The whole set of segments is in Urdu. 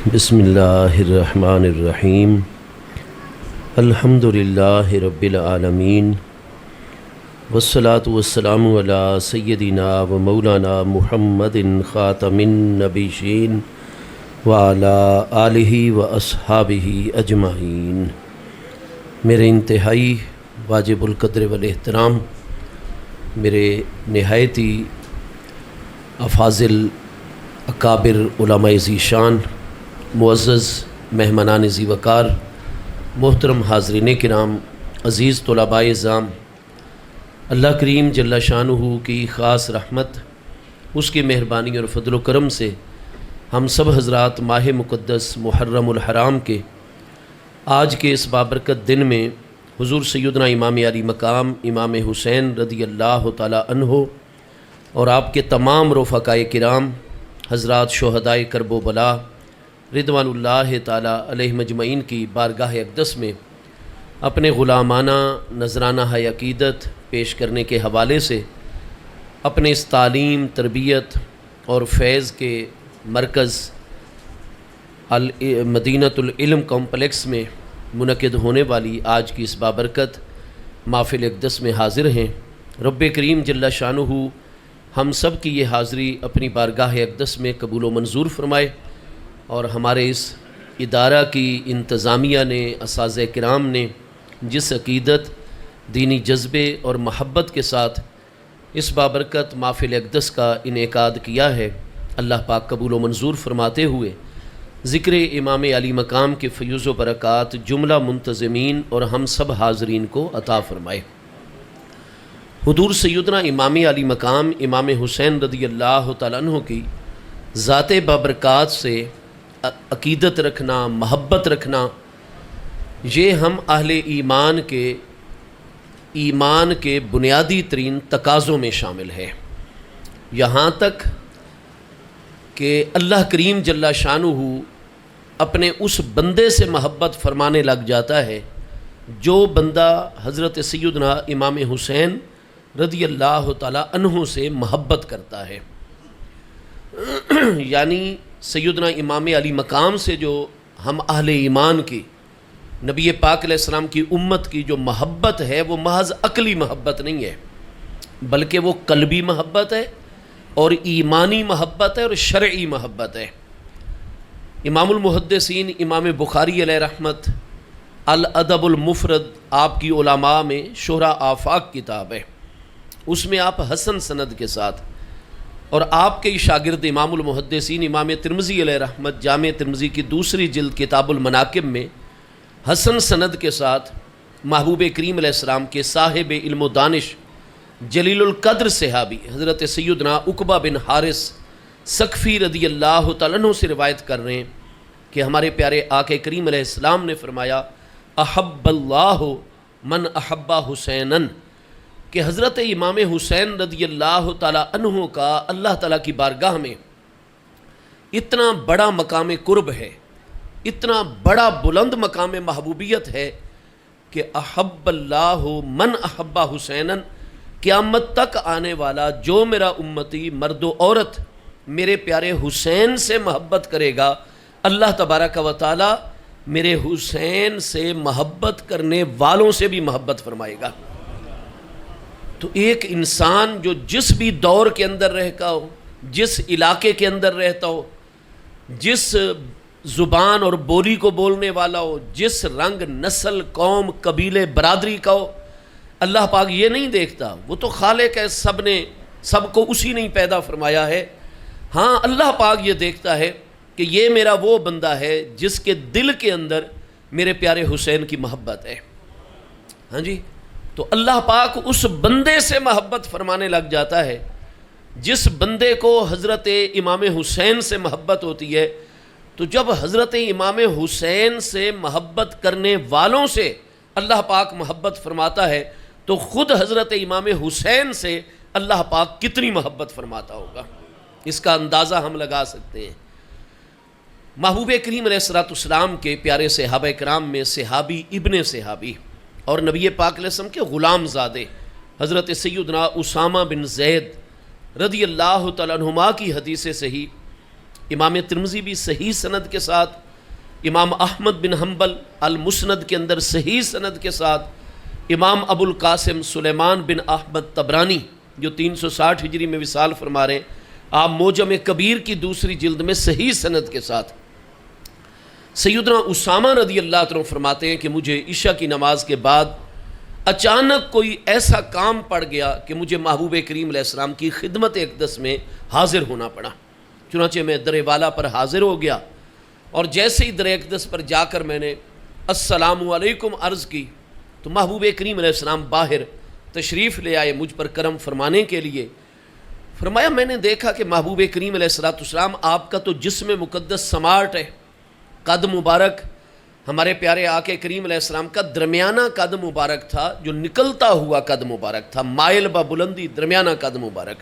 بسم اللہ الرحمن الرحیم الحمد للہ رب العالمین والصلاة والسلام علی سیدنا و مولانا محمد خاتم النبیین وعلی آلہ و اصحابہ اجمعین۔ میرے انتہائی واجب القدر والاحترام، میرے نہایتی افاضل اکابر علماء ذیشان، معزز مہمانان ذی وقار، محترم حاضرین کرام، عزیز طلباء اعزام، اللہ کریم جل شانہ کی خاص رحمت، اس کی مہربانی اور فضل و کرم سے ہم سب حضرات ماہ مقدس محرم الحرام کے آج کے اس بابرکت دن میں حضور سیدنا امام علی مقام امام حسین رضی اللہ تعالی عنہ اور آپ کے تمام رفقائے کرام حضرات شہدائے کرب و بلا رضوان اللہ تعالی علیہ مجمعین کی بارگاہ اقدس میں اپنے غلامانہ نذرانہ عقیدت پیش کرنے کے حوالے سے اپنے اس تعلیم، تربیت اور فیض کے مرکز مدینۃ العلم کمپلیکس میں منعقد ہونے والی آج کی اس بابرکت محفل اقدس میں حاضر ہیں۔ رب کریم جل شانہ ہم سب کی یہ حاضری اپنی بارگاہ اقدس میں قبول و منظور فرمائے، اور ہمارے اس ادارہ کی انتظامیہ نے، اساتذہ کرام نے جس عقیدت، دینی جذبے اور محبت کے ساتھ اس بابرکت محفل اقدس کا انعقاد کیا ہے، اللہ پاک قبول و منظور فرماتے ہوئے ذکر امام علی مقام کے فیوز و برکات جملہ منتظمین اور ہم سب حاضرین کو عطا فرمائے۔ حضور سیدنا امام علی مقام امام حسین رضی اللہ تعالیٰ عنہ کی ذات بابرکات سے عقیدت رکھنا، محبت رکھنا، یہ ہم اہل ایمان کے بنیادی ترین تقاضوں میں شامل ہے، یہاں تک کہ اللہ کریم جل شانہ اپنے اس بندے سے محبت فرمانے لگ جاتا ہے جو بندہ حضرت سیدنا امام حسین رضی اللہ تعالیٰ عنہ سے محبت کرتا ہے۔ یعنی سیدنا امام علی مقام سے جو ہم اہل ایمان کی، نبی پاک علیہ السلام کی امت کی جو محبت ہے، وہ محض عقلی محبت نہیں ہے، بلکہ وہ قلبی محبت ہے اور ایمانی محبت ہے اور شرعی محبت ہے۔ امام المحدثین امام بخاری علیہ رحمت الادب المفرد آپ کی علماء میں شہرا آفاق کتاب ہے، اس میں آپ حسن سند کے ساتھ، اور آپ کے شاگرد امام المحدثین امام ترمذی علیہ رحمت جامع ترمذی کی دوسری جلد کتاب المناقب میں حسن سند کے ساتھ محبوب کریم علیہ السلام کے صاحب علم و دانش جلیل القدر صحابی حضرت سیدنا عقبہ بن حارث ثقفی رضی اللہ تعالیٰ عنہ سے روایت کر رہے ہیں کہ ہمارے پیارے آقا کریم علیہ السلام نے فرمایا احب اللہ من احب حسینن، کہ حضرت امام حسین رضی اللہ تعالیٰ عنہ کا اللہ تعالیٰ کی بارگاہ میں اتنا بڑا مقام قرب ہے، اتنا بڑا بلند مقام محبوبیت ہے کہ احب اللہ من احب حسینن، قیامت تک آنے والا جو میرا امتی مرد و عورت میرے پیارے حسین سے محبت کرے گا، اللہ تبارک و تعالیٰ میرے حسین سے محبت کرنے والوں سے بھی محبت فرمائے گا۔ تو ایک انسان جو جس بھی دور کے اندر رہتا ہو، جس علاقے کے اندر رہتا ہو، جس زبان اور بولی کو بولنے والا ہو، جس رنگ، نسل، قوم، قبیلے، برادری کا ہو، اللہ پاک یہ نہیں دیکھتا، وہ تو خالق ہے، سب کو اسی نے پیدا فرمایا ہے۔ ہاں اللہ پاک یہ دیکھتا ہے کہ یہ میرا وہ بندہ ہے جس کے دل کے اندر میرے پیارے حسین کی محبت ہے۔ ہاں جی، تو اللہ پاک اس بندے سے محبت فرمانے لگ جاتا ہے جس بندے کو حضرت امام حسین سے محبت ہوتی ہے۔ تو جب حضرت امام حسین سے محبت کرنے والوں سے اللہ پاک محبت فرماتا ہے تو خود حضرت امام حسین سے اللہ پاک کتنی محبت فرماتا ہوگا، اس کا اندازہ ہم لگا سکتے ہیں۔ محبوب کریم علیہ السلام کے پیارے صحابہ کرام میں صحابی ابن صحابی اور نبی پاک علیہ السلام کے غلام زادے حضرت سیدنا اسامہ بن زید رضی اللہ تعالیٰ عنہما کی حدیث صحیح امام ترمذی بھی صحیح سند کے ساتھ، امام احمد بن حنبل المسند کے اندر صحیح سند کے ساتھ، امام ابو القاسم سلیمان بن احمد طبرانی جو 360 ہجری میں وصال فرما رہے ہیں، آپ موجم کبیر کی دوسری جلد میں صحیح سند کے ساتھ سیدنا اسامہ رضی اللہ عنہ فرماتے ہیں کہ مجھے عشاء کی نماز کے بعد اچانک کوئی ایسا کام پڑ گیا کہ مجھے محبوب کریم علیہ السلام کی خدمت اقدس میں حاضر ہونا پڑا۔ چنانچہ میں در والا پر حاضر ہو گیا، اور جیسے ہی در اقدس پر جا کر میں نے السلام علیکم عرض کی تو محبوب کریم علیہ السلام باہر تشریف لے آئے مجھ پر کرم فرمانے کے لیے۔ فرمایا میں نے دیکھا کہ محبوب کریم علیہ السلام آپ کا تو جسم مقدس سماٹ ہے، قد مبارک ہمارے پیارے آقا کریم علیہ السلام کا درمیانہ قد مبارک تھا، جو نکلتا ہوا قد مبارک تھا، مائل با بلندی درمیانہ قد مبارک۔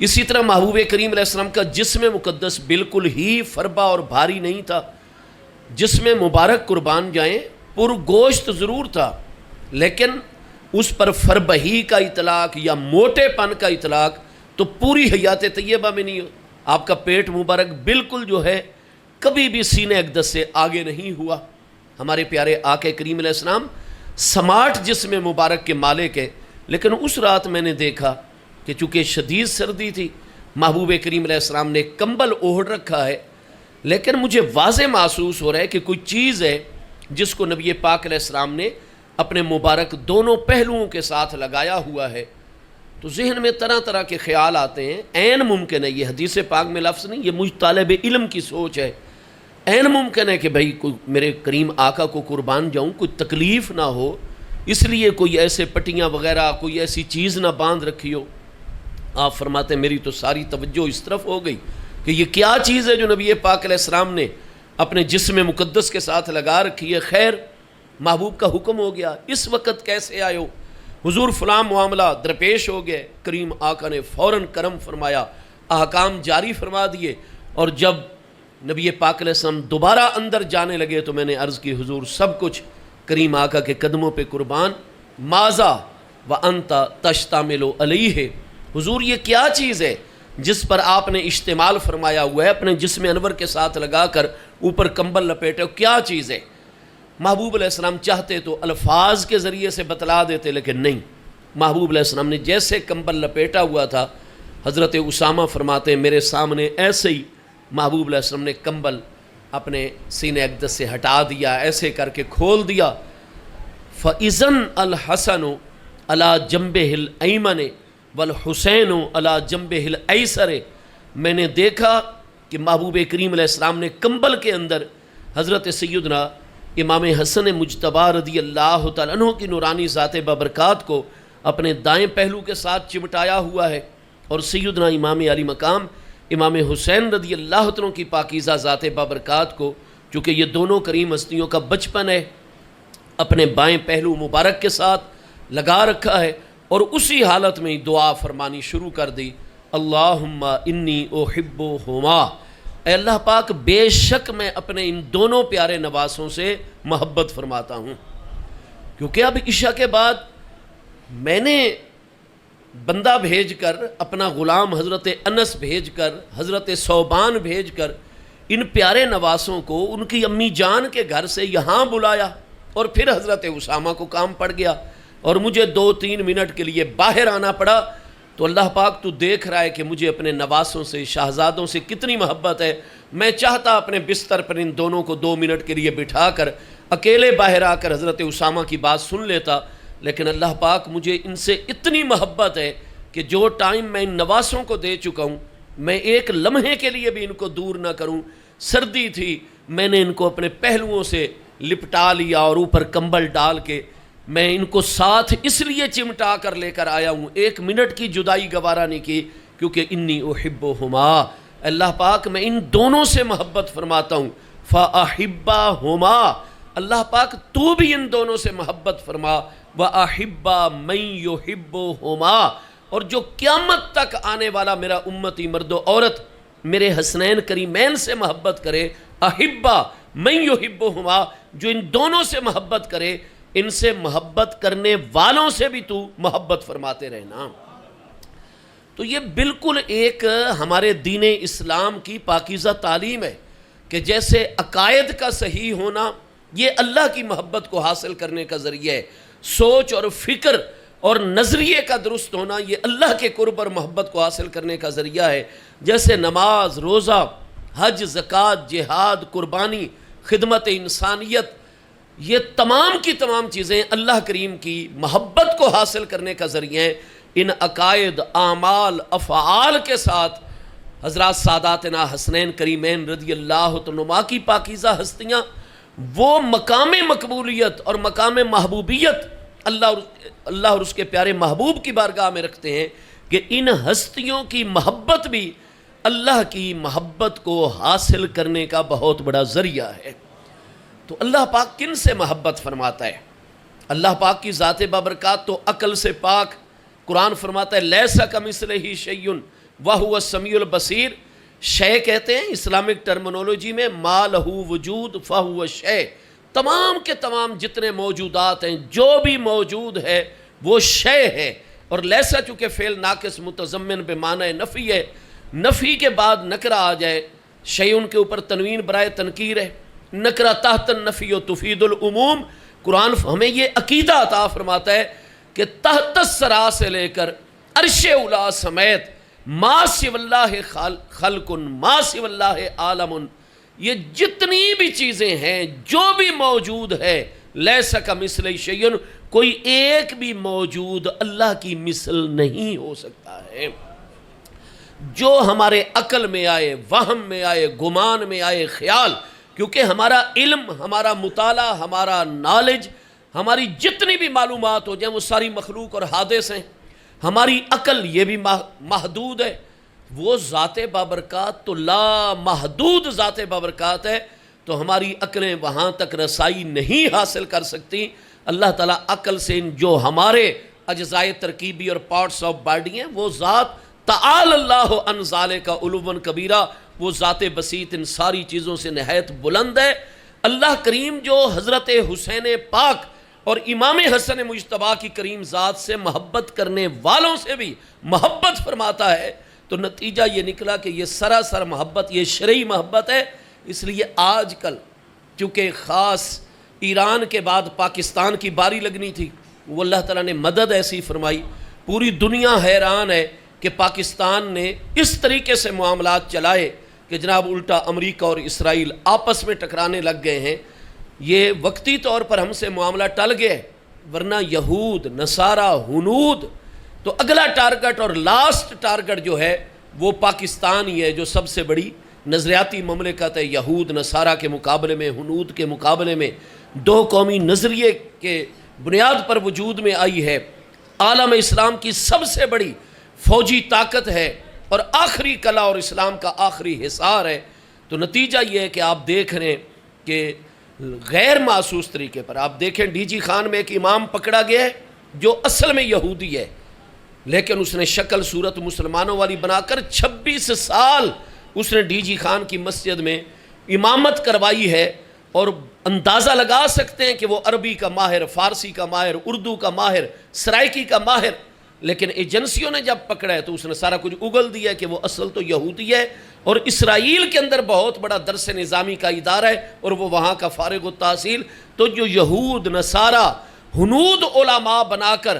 اسی طرح محبوب کریم علیہ السلام کا جسم مقدس بالکل ہی فربا اور بھاری نہیں تھا، جسم مبارک قربان جائیں پرگوشت ضرور تھا، لیکن اس پر فربہی کا اطلاق یا موٹے پن کا اطلاق تو پوری حیات طیبہ میں نہیں ہو۔ آپ کا پیٹ مبارک بالکل جو ہے کبھی بھی سینہ اقدس سے آگے نہیں ہوا۔ ہمارے پیارے آقا کریم علیہ السلام سماٹ جسم مبارک کے مالک ہیں، لیکن اس رات میں نے دیکھا کہ چونکہ شدید سردی تھی، محبوب کریم علیہ السلام نے کمبل اوڑھ رکھا ہے، لیکن مجھے واضح محسوس ہو رہا ہے کہ کوئی چیز ہے جس کو نبی پاک علیہ السلام نے اپنے مبارک دونوں پہلوؤں کے ساتھ لگایا ہوا ہے۔ تو ذہن میں طرح طرح کے خیال آتے ہیں۔ عین ممکن ہے، یہ حدیث پاک میں لفظ نہیں، یہ مجھ طالب علم کی سوچ ہے، عین ممکن ہے کہ بھئی کوئی میرے کریم آقا کو قربان جاؤں کوئی تکلیف نہ ہو، اس لیے کوئی ایسے پٹیاں وغیرہ کوئی ایسی چیز نہ باندھ رکھی ہو۔ آپ فرماتے ہیں میری تو ساری توجہ اس طرف ہو گئی کہ یہ کیا چیز ہے جو نبی پاک علیہ السلام نے اپنے جسم مقدس کے ساتھ لگا رکھی ہے۔ خیر، محبوب کا حکم ہو گیا، اس وقت کیسے آئے ہو؟ حضور فلاں معاملہ درپیش ہو گئے۔ کریم آقا نے فوراً کرم فرمایا، احکام جاری فرما دیے، اور جب نبی پاک علیہ السلام دوبارہ اندر جانے لگے تو میں نے عرض کی حضور سب کچھ کریم آقا کے قدموں پہ قربان، ماذا وانت تشتمل علیہ، حضور یہ کیا چیز ہے جس پر آپ نے اشتمال فرمایا ہوا ہے، اپنے جسم انور کے ساتھ لگا کر اوپر کمبل لپیٹے ہو، کیا چیز ہے؟ محبوب علیہ السلام چاہتے تو الفاظ کے ذریعے سے بتلا دیتے، لیکن نہیں۔ محبوب علیہ السلام نے جیسے کمبل لپیٹا ہوا تھا، حضرت اسامہ فرماتے ہیں میرے سامنے ایسے ہی محبوب علیہ السلام نے کمبل اپنے سینہ اقدس سے ہٹا دیا، ایسے کر کے کھول دیا۔ فَإِذَنْ الْحَسَنُ عَلَى جَنْبِهِ الْأَيْمَنِ وَالْحُسَيْنُ عَلَى جَنْبِهِ الْأَيْسَرِ، میں نے دیکھا کہ محبوب کریم علیہ السلام نے کمبل کے اندر حضرت سیدنا امام حسن مجتبی رضی اللہ تعالیٰ عنہ کی نورانی ذات بابرکات کو اپنے دائیں پہلو کے ساتھ چمٹایا ہوا ہے، اور سیدنا امام علی مقام امام حسین رضی اللہ عنہ کی پاکیزہ ذات بابرکات کو، چونکہ یہ دونوں کریم ہستیوں کا بچپن ہے، اپنے بائیں پہلو مبارک کے ساتھ لگا رکھا ہے، اور اسی حالت میں دعا فرمانی شروع کر دی، اللہم انی احبہما، اے اللہ پاک بے شک میں اپنے ان دونوں پیارے نواسوں سے محبت فرماتا ہوں۔ کیونکہ اب عشاء کے بعد میں نے بندہ بھیج کر، اپنا غلام حضرت انس بھیج کر، حضرت ثوبان بھیج کر ان پیارے نواسوں کو ان کی امی جان کے گھر سے یہاں بلایا، اور پھر حضرت اسامہ کو کام پڑ گیا اور مجھے 2-3 منٹ کے لیے باہر آنا پڑا۔ تو اللہ پاک تو دیکھ رہا ہے کہ مجھے اپنے نواسوں سے، شہزادوں سے کتنی محبت ہے۔ میں چاہتا اپنے بستر پر ان دونوں کو 2 منٹ کے لیے بٹھا کر اکیلے باہر آ کر حضرت اسامہ کی بات سن لیتا، لیکن اللہ پاک مجھے ان سے اتنی محبت ہے کہ جو ٹائم میں ان نواسوں کو دے چکا ہوں، میں ایک لمحے کے لیے بھی ان کو دور نہ کروں۔ سردی تھی، میں نے ان کو اپنے پہلوؤں سے لپٹا لیا اور اوپر کمبل ڈال کے میں ان کو ساتھ اس لیے چمٹا کر لے کر آیا ہوں، 1 منٹ کی جدائی گوارا نہیں کی، کیونکہ انی احبہما، اللہ پاک میں ان دونوں سے محبت فرماتا ہوں۔ فاحبہما، اللہ پاک تو بھی ان دونوں سے محبت فرما، واحب من یحبہما، اور جو قیامت تک آنے والا میرا امتی مرد و عورت میرے حسنین کریمین سے محبت کرے، احبہ من یحبہما، جو ان دونوں سے محبت کرے، ان سے محبت کرنے والوں سے بھی تو محبت فرماتے رہنا۔ تو یہ بالکل ایک ہمارے دین اسلام کی پاکیزہ تعلیم ہے کہ جیسے عقائد کا صحیح ہونا یہ اللہ کی محبت کو حاصل کرنے کا ذریعہ ہے، سوچ اور فکر اور نظریے کا درست ہونا یہ اللہ کے قرب اور محبت کو حاصل کرنے کا ذریعہ ہے، جیسے نماز، روزہ، حج، زکوٰۃ، جہاد، قربانی، خدمت انسانیت، یہ تمام کی تمام چیزیں اللہ کریم کی محبت کو حاصل کرنے کا ذریعہ ہیں۔ ان عقائد، اعمال، افعال کے ساتھ حضرات ساداتنا حسنین کریمین رضی اللہ عنہما کی پاکیزہ ہستیاں وہ مقام مقبولیت اور مقام محبوبیت اللہ اور اس کے پیارے محبوب کی بارگاہ میں رکھتے ہیں کہ ان ہستیوں کی محبت بھی اللہ کی محبت کو حاصل کرنے کا بہت بڑا ذریعہ ہے۔ تو اللہ پاک کن سے محبت فرماتا ہے؟ اللہ پاک کی ذات بابرکات تو عقل سے پاک۔ قرآن فرماتا ہے لیس کمثلہ شیء وہو السمیع البصیر۔ شے کہتے ہیں اسلامک ٹرمنالوجی میں ما لہ وجود فہو شے، تمام کے تمام جتنے موجودات ہیں، جو بھی موجود ہے وہ شے ہے۔ اور لیسا چونکہ فعل ناقص متضمن بمعنی نفی ہے، نفی کے بعد نکرہ آ جائے، شیء کے اوپر تنوین برائے تنکیر ہے، نکرہ تحت النفی و تفید العموم۔ قرآن ہمیں یہ عقیدہ عطا فرماتا ہے کہ تحت الثری سے لے کر عرش اولی سمیت ما سوی اللہ خلق ما سوی اللہ عالم، یہ جتنی بھی چیزیں ہیں، جو بھی موجود ہے، لیس کمثلہ شیء، کوئی ایک بھی موجود اللہ کی مثل نہیں ہو سکتا ہے۔ جو ہمارے عقل میں آئے، وہم میں آئے، گمان میں آئے، خیال، کیونکہ ہمارا علم، ہمارا مطالعہ، ہمارا نالج، ہماری جتنی بھی معلومات ہو جائیں وہ ساری مخلوق اور حادث ہیں۔ ہماری عقل یہ بھی محدود ہے، وہ ذات بابرکات تو لا محدود ذات بابرکات ہے، تو ہماری عقلیں وہاں تک رسائی نہیں حاصل کر سکتی۔ اللہ تعالیٰ عقل سے جو ہمارے اجزائے ترکیبی اور پارٹس آف باڈی ہیں، وہ ذات تعالی اللہ عن ذالک علوا کبیرہ، وہ ذات بسیط ان ساری چیزوں سے نہایت بلند ہے۔ اللہ کریم جو حضرت حسین پاک اور امام حسن مجتبیٰ کی کریم ذات سے محبت کرنے والوں سے بھی محبت فرماتا ہے، تو نتیجہ یہ نکلا کہ یہ سراسر محبت، یہ شرعی محبت ہے۔ اس لیے آج کل چونکہ خاص ایران کے بعد پاکستان کی باری لگنی تھی، وہ اللہ تعالیٰ نے مدد ایسی فرمائی، پوری دنیا حیران ہے کہ پاکستان نے اس طریقے سے معاملات چلائے کہ جناب الٹا امریکہ اور اسرائیل آپس میں ٹکرانے لگ گئے ہیں۔ یہ وقتی طور پر ہم سے معاملہ ٹل گئے، ورنہ یہود، نصارہ، ہنود، تو اگلا ٹارگٹ اور لاسٹ ٹارگٹ جو ہے وہ پاکستان ہی ہے، جو سب سے بڑی نظریاتی مملکت ہے۔ یہود نصارہ کے مقابلے میں، ہنود کے مقابلے میں دو قومی نظریے کے بنیاد پر وجود میں آئی ہے۔ عالم اسلام کی سب سے بڑی فوجی طاقت ہے اور آخری قلعہ اور اسلام کا آخری حصار ہے۔ تو نتیجہ یہ ہے کہ آپ دیکھ رہے ہیں کہ غیر محسوس طریقے پر آپ دیکھیں ڈی جی خان میں ایک امام پکڑا گیا ہے جو اصل میں یہودی ہے، لیکن اس نے شکل صورت مسلمانوں والی بنا کر 26 سال اس نے ڈی جی خان کی مسجد میں امامت کروائی ہے، اور اندازہ لگا سکتے ہیں کہ وہ عربی کا ماہر، فارسی کا ماہر، اردو کا ماہر، سرائکی کا ماہر، لیکن ایجنسیوں نے جب پکڑا ہے تو اس نے سارا کچھ اگل دیا کہ وہ اصل تو یہودی ہے، اور اسرائیل کے اندر بہت بڑا درس نظامی کا ادارہ ہے اور وہ وہاں کا فارغ التحصیل۔ تو جو یہود، نصارہ، ہنود علماء بنا کر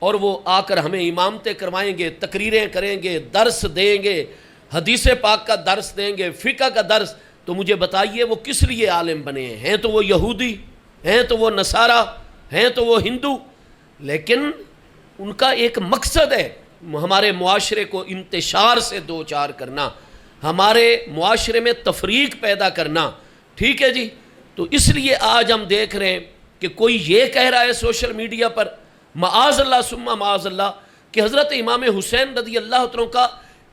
اور وہ آ کر ہمیں امامتیں کروائیں گے، تقریریں کریں گے، درس دیں گے، حدیث پاک کا درس دیں گے، فقہ کا درس، تو مجھے بتائیے وہ کس لیے عالم بنے ہیں؟ تو وہ یہودی ہیں، تو وہ نصارہ ہیں، تو وہ ہندو، لیکن ان کا ایک مقصد ہے ہمارے معاشرے کو انتشار سے دوچار کرنا، ہمارے معاشرے میں تفریق پیدا کرنا، ٹھیک ہے جی۔ تو اس لیے آج ہم دیکھ رہے ہیں کہ کوئی یہ کہہ رہا ہے سوشل میڈیا پر معاذ اللہ ثم معاذ اللہ کہ حضرت امام حسین رضی اللہ عنہ کا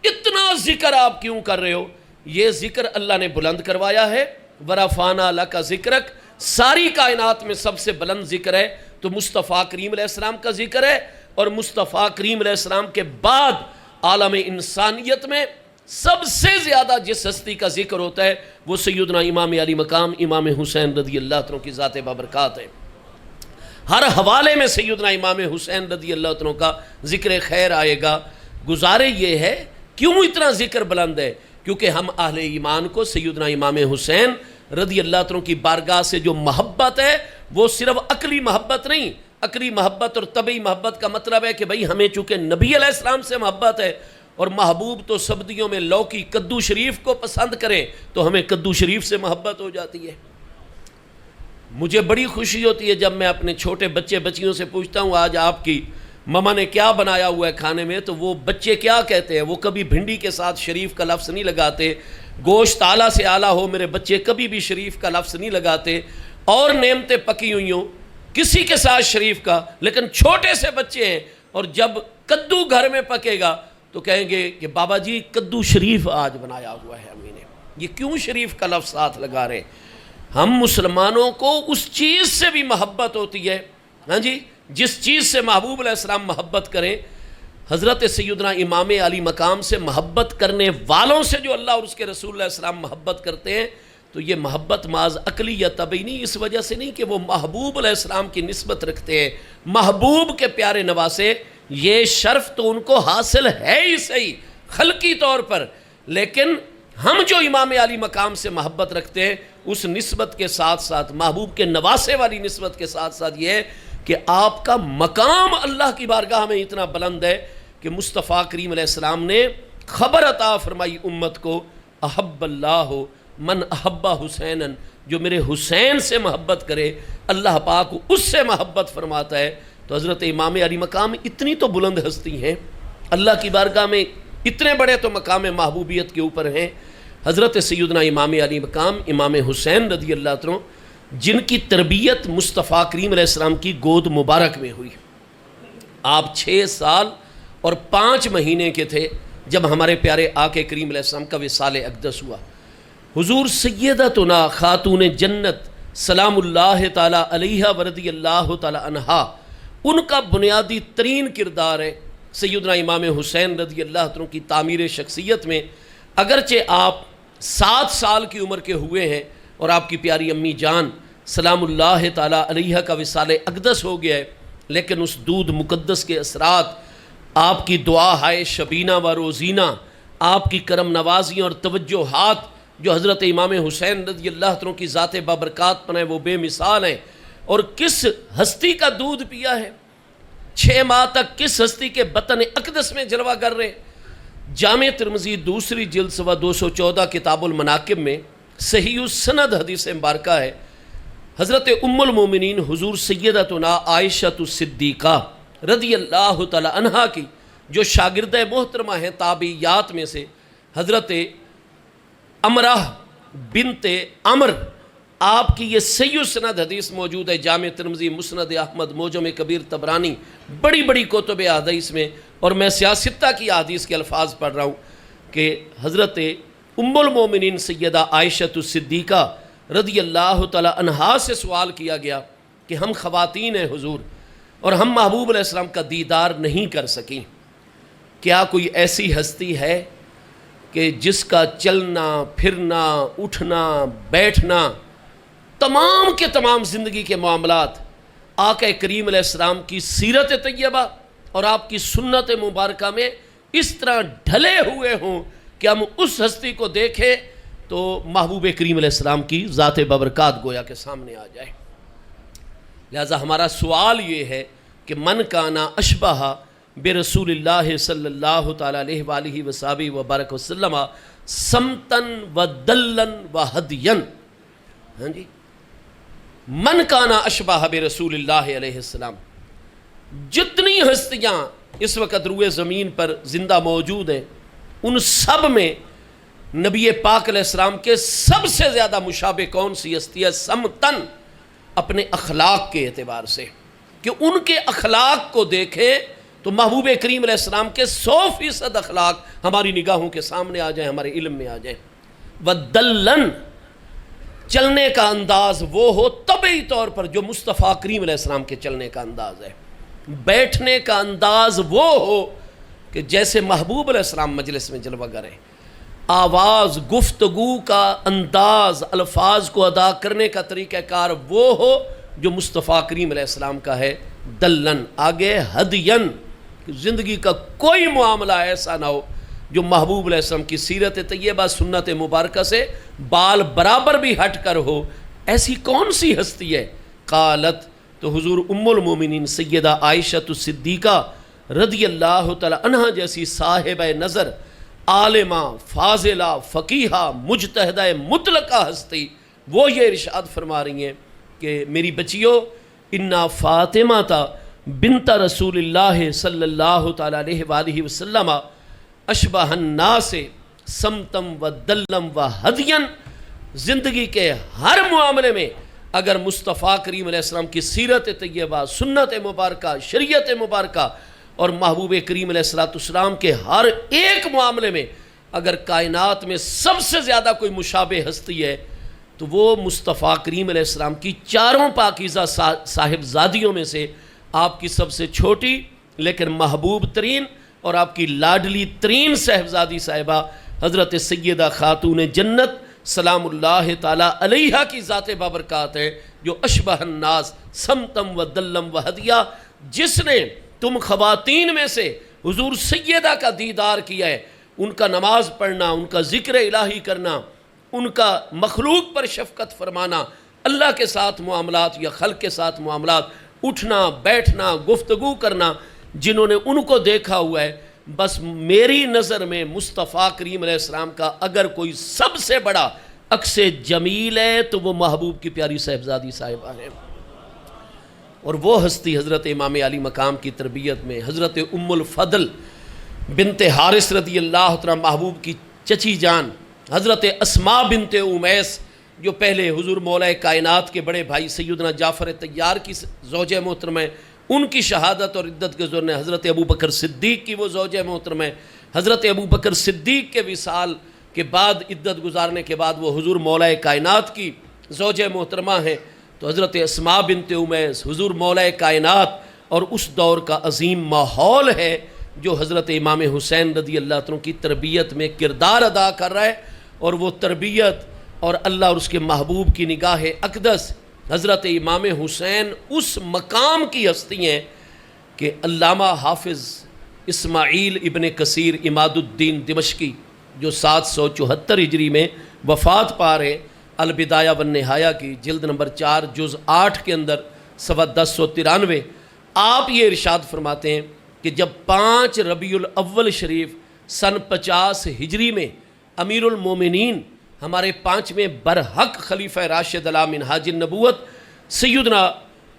اتنا ذکر آپ کیوں کر رہے ہو؟ یہ ذکر اللہ نے بلند کروایا ہے، ورفعنا لک ذکرک، ساری کائنات میں سب سے بلند ذکر ہے تو مصطفیٰ کریم علیہ السلام کا ذکر ہے، اور مصطفیٰ کریم علیہ السلام کے بعد عالم انسانیت میں سب سے زیادہ جس ہستی کا ذکر ہوتا ہے وہ سیدنا امام علی مقام امام حسین رضی اللہ عنہ کی ذات بابرکات ہے۔ ہر حوالے میں سیدنا امام حسین رضی اللہ عنہ کا ذکر خیر آئے گا۔ گزارے یہ ہے کیوں اتنا ذکر بلند ہے، کیونکہ ہم اہل ایمان کو سیدنا امام حسین رضی اللہ عنہ کی بارگاہ سے جو محبت ہے وہ صرف عقلی محبت نہیں. عقلی محبت اور طبعی محبت کا مطلب ہے کہ بھئی ہمیں چونکہ نبی علیہ السلام سے محبت ہے اور محبوب تو سبزیوں میں لوکی کدو شریف کو پسند کریں تو ہمیں کدو شریف سے محبت ہو جاتی ہے. مجھے بڑی خوشی ہوتی ہے جب میں اپنے چھوٹے بچیوں سے پوچھتا ہوں آج آپ کی مما نے کیا بنایا ہوا ہے کھانے میں، تو وہ بچے کیا کہتے ہیں، وہ کبھی بھنڈی کے ساتھ شریف کا لفظ نہیں لگاتے، گوشت اعلیٰ سے اعلیٰ ہو میرے بچے کبھی بھی شریف کا لفظ نہیں لگاتے، اور نعمتیں پکی ہوئی ہوں کسی کے ساتھ شریف کا، لیکن چھوٹے سے بچے ہیں اور جب کدو گھر میں پکے گا تو کہیں گے کہ بابا جی کدو شریف آج بنایا ہوا ہے امی نے. یہ کیوں شریف کا لفظ ساتھ لگا رہے ہیں؟ ہم مسلمانوں کو اس چیز سے بھی محبت ہوتی ہے، ہاں جی، جس چیز سے محبوب علیہ السلام محبت کریں. حضرت سیدنا امام علی مقام سے محبت کرنے والوں سے جو اللہ اور اس کے رسول علیہ السلام محبت کرتے ہیں تو یہ محبت محض عقلی یا طبعی نہیں، اس وجہ سے نہیں کہ وہ محبوب علیہ السلام کی نسبت رکھتے ہیں، محبوب کے پیارے نواسے، یہ شرف تو ان کو حاصل ہے ہی صحیح خلقی طور پر، لیکن ہم جو امام علی مقام سے محبت رکھتے ہیں اس نسبت کے ساتھ ساتھ محبوب کے نواسے والی نسبت کے ساتھ ساتھ یہ ہے کہ آپ کا مقام اللہ کی بارگاہ میں اتنا بلند ہے کہ مصطفیٰ کریم علیہ السلام نے خبر عطا فرمائی امت کو، احب اللہ من احب حسینا، جو میرے حسین سے محبت کرے اللہ پاک اس سے محبت فرماتا ہے. تو حضرت امام علی مقام اتنی تو بلند ہستی ہیں، اللہ کی بارگاہ میں اتنے بڑے تو مقام محبوبیت کے اوپر ہیں. حضرت سیدنا امام علی مقام امام حسین رضی اللہ عنہ جن کی تربیت مصطفیٰ کریم علیہ السلام کی گود مبارک میں ہوئی. آپ 6 سال اور 5 مہینے کے تھے جب ہمارے پیارے آقا کریم علیہ السلام کا وصال اقدس ہوا. حضور سیدتنا خاتون جنت سلام اللہ تعالیٰ علیہ ورضی اللہ تعالیٰ عنہا، ان کا بنیادی ترین کردار ہے سیدنا امام حسین رضی اللہ عنہ کی تعمیر شخصیت میں. اگرچہ آپ 7 سال کی عمر کے ہوئے ہیں اور آپ کی پیاری امی جان سلام اللہ تعالیٰ علیہ کا وصال اقدس ہو گیا ہے، لیکن اس دودھ مقدس کے اثرات، آپ کی دعا ہائے شبینہ و روزینہ، آپ کی کرم نوازیاں اور توجہات جو حضرت امام حسین رضی اللہ عنہ کی ذات بابرکات پر ہیں وہ بے مثال ہیں. اور کس ہستی کا دودھ پیا ہے، 6 ماہ تک کس ہستی کے بطن اقدس میں جلوہ گر رہے. جامع ترمذی 2 جلد صفحہ 214 کتاب المناقب میں صحیح السند حدیث مبارکہ ہے، حضرت ام المومنین حضور سیدتنا عائشہ الصدیقہ رضی اللہ تعالی عنہا کی جو شاگردہ محترمہ ہیں تابعیات میں سے، حضرت امرہ بنت عمر، آپ کی یہ صحیح السند حدیث موجود ہے جامع ترمذی، مسند احمد، معجم کبیر طبرانی، بڑی بڑی کتب احادیث میں. اور میں سیاستہ کی احادیث کے الفاظ پڑھ رہا ہوں کہ حضرت ام المومنین سیدہ عائشہ الصدیقہ رضی اللہ تعالی عنہا سے سوال کیا گیا کہ ہم خواتین ہیں حضور اور ہم محبوب علیہ السلام کا دیدار نہیں کر سکیں، کیا کوئی ایسی ہستی ہے کہ جس کا چلنا پھرنا اٹھنا بیٹھنا تمام کے تمام زندگی کے معاملات آقا کریم علیہ السلام کی سیرت طیبہ اور آپ کی سنت مبارکہ میں اس طرح ڈھلے ہوئے ہوں کہ ہم اس ہستی کو دیکھیں تو محبوب کریم علیہ السلام کی ذات بابرکات گویا کے سامنے آ جائے. لہذا ہمارا سوال یہ ہے کہ من کانا اشبہ برسول اللہ صلی اللہ تعالیٰ علیہ وآلہ وصحبہ وبارک وسلم سمتن و دلن و ہدین، ہاں جی، من کانا اشبہ برسول اللہ علیہ السلام، جتنی ہستیاں اس وقت روئے زمین پر زندہ موجود ہیں ان سب میں نبی پاک علیہ السلام کے سب سے زیادہ مشابہ کون سی ہستی ہے؟ سمتن، اپنے اخلاق کے اعتبار سے، کہ ان کے اخلاق کو دیکھیں تو محبوب کریم علیہ السلام کے 100% اخلاق ہماری نگاہوں کے سامنے آ جائیں، ہمارے علم میں آ جائیں. ودلن، چلنے کا انداز وہ ہو طبعی طور پر جو مصطفیٰ کریم علیہ السلام کے چلنے کا انداز ہے. بیٹھنے کا انداز وہ ہو کہ جیسے محبوب علیہ السلام مجلس میں جلوہ گر ہیں. آواز، گفتگو کا انداز، الفاظ کو ادا کرنے کا طریقہ کار وہ ہو جو مصطفیٰ کریم علیہ السلام کا ہے. دلن، آگے ہدین، کہ زندگی کا کوئی معاملہ ایسا نہ ہو جو محبوب علیہ السلام کی سیرت طیبہ سنت مبارکہ سے بال برابر بھی ہٹ کر ہو. ایسی کون سی ہستی ہے؟ قالت، تو حضور ام المومنین سیدہ عائشہ صدیقہ رضی اللہ تعالی عنہ جیسی صاحبہ نظر، عالمہ، فاضلہ، فقیہہ، مجتہدہ مطلقہ ہستی، وہ یہ ارشاد فرما رہی ہیں کہ میری بچیو، انا فاطمہ بنت رسول اللہ صلی اللہ تعالی علیہ وآلہ وسلم اشبہ الناس سمتم و دلم و ہدین. زندگی کے ہر معاملے میں اگر مصطفیٰ کریم علیہ السلام کی سیرت طیبہ، سنت مبارکہ، شریعت مبارکہ اور محبوب کریم علیہ السلام کے ہر ایک معاملے میں اگر کائنات میں سب سے زیادہ کوئی مشابہ ہستی ہے تو وہ مصطفیٰ کریم علیہ السلام کی چاروں پاکیزہ صاحبزادیوں میں سے آپ کی سب سے چھوٹی لیکن محبوب ترین اور آپ کی لاڈلی ترین صاحبزادی صاحبہ حضرت سیدہ خاتون جنت سلام اللہ تعالیٰ علیہا کی ذات بابرکات ہے، جو اشبہ الناس سمتم و دلم و ہدیہ، جس نے تم خواتین میں سے حضور سیدہ کا دیدار کیا ہے، ان کا نماز پڑھنا، ان کا ذکر الہی کرنا، ان کا مخلوق پر شفقت فرمانا، اللہ کے ساتھ معاملات یا خلق کے ساتھ معاملات، اٹھنا بیٹھنا گفتگو کرنا، جنہوں نے ان کو دیکھا ہوا ہے، بس میری نظر میں مصطفیٰ کریم علیہ السلام کا اگر کوئی سب سے بڑا عکس جمیل ہے تو وہ محبوب کی پیاری صاحبزادی صاحبہ ہے. اور وہ ہستی حضرت امام علی مقام کی تربیت میں حضرت ام الفضل بنت حارث رضی اللہ تعالی محبوب کی چچی جان حضرت اسماء بنت امیس، جو پہلے حضور مولا کائنات کے بڑے بھائی سیدنا جعفر طیار کی زوجہ محترمہ ہے، ان کی شہادت اور عدت کے ذریعے حضرت ابو بکر صدیق کی وہ زوجہ محترمہ ہے. حضرت ابو بکر صدیق کے وصال کے بعد عدت گزارنے کے بعد وہ حضور مولا کائنات کی زوجہ محترمہ ہیں. تو حضرت اسماء بنت امیس حضور مولا کائنات اور اس دور کا عظیم ماحول ہے جو حضرت امام حسین رضی اللہ عنہ کی تربیت میں کردار ادا کر رہا ہے. اور وہ تربیت اور اللہ اور اس کے محبوب کی نگاہ اقدس حضرت امام حسین اس مقام کی ہستی ہیں کہ علامہ حافظ اسماعیل ابن کثیر عماد الدین دمشقی جو 774 ہجری میں وفات پا رہے، البدایہ والنہایہ کی جلد نمبر 4 جز 8 کے اندر صفحہ 1093 آپ یہ ارشاد فرماتے ہیں کہ جب 5 ربیع الاول شریف سن 50 ہجری میں امیر المومنین ہمارے 5ویں برحق خلیفہ راشد علی منہاج النبوت سیدنا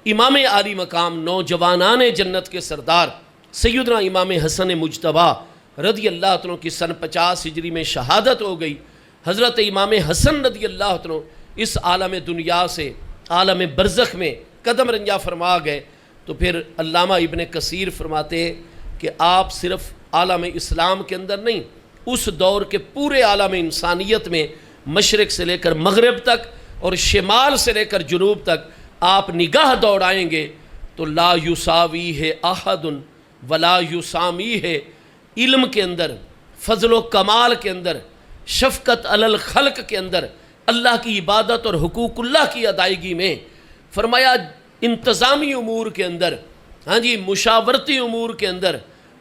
امام عالی مقام نوجوانان جنت کے سردار سیدنا امام حسن مجتبیٰ رضی اللہ عنہ کی سن 50 ہجری میں شہادت ہو گئی. حضرت امام حسن رضی اللہ عنہ اس عالم دنیا سے عالم برزخ میں قدم رنجہ فرما گئے. تو پھر علامہ ابن کثیر فرماتے ہیں کہ آپ صرف عالم اسلام کے اندر نہیں، اس دور کے پورے عالم انسانیت میں مشرق سے لے کر مغرب تک اور شمال سے لے کر جنوب تک آپ نگاہ دوڑائیں گے تو لا یساوی ہے احد ولا یسامی ہے، علم کے اندر، فضل و کمال کے اندر، شفقت علی الخلق کے اندر، اللہ کی عبادت اور حقوق اللہ کی ادائیگی میں، فرمایا انتظامی امور کے اندر، مشاورتی امور کے اندر،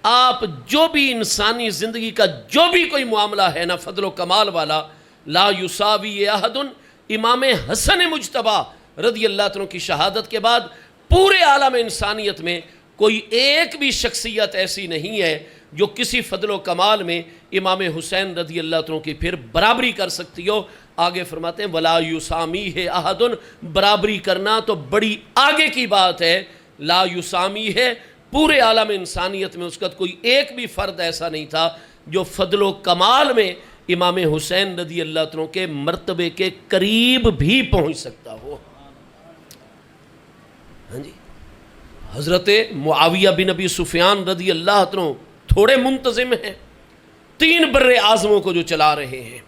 آپ جو بھی انسانی زندگی کا جو بھی کوئی معاملہ ہے نا فضل و کمال والا، لا یساوی احد. امام حسن مجتبیٰ رضی اللہ عنہ کی شہادت کے بعد پورے عالم انسانیت میں کوئی ایک بھی شخصیت ایسی نہیں ہے جو کسی فضل و کمال میں امام حسین رضی اللہ عنہ کی پھر برابری کر سکتی ہو. آگے فرماتے ہیں ولا یسامی ہے احد، برابری کرنا تو بڑی آگے کی بات ہے. لا یسامی ہے، پورے عالم انسانیت میں اس کا کوئی ایک بھی فرد ایسا نہیں تھا جو فضل و کمال میں امام حسین رضی اللہ عنہ کے مرتبے کے قریب بھی پہنچ سکتا ہو. حضرت معاویہ بن ابی سفیان رضی اللہ عنہ تھوڑے منتظم ہیں، 3 بر اعظموں کو جو چلا رہے ہیں،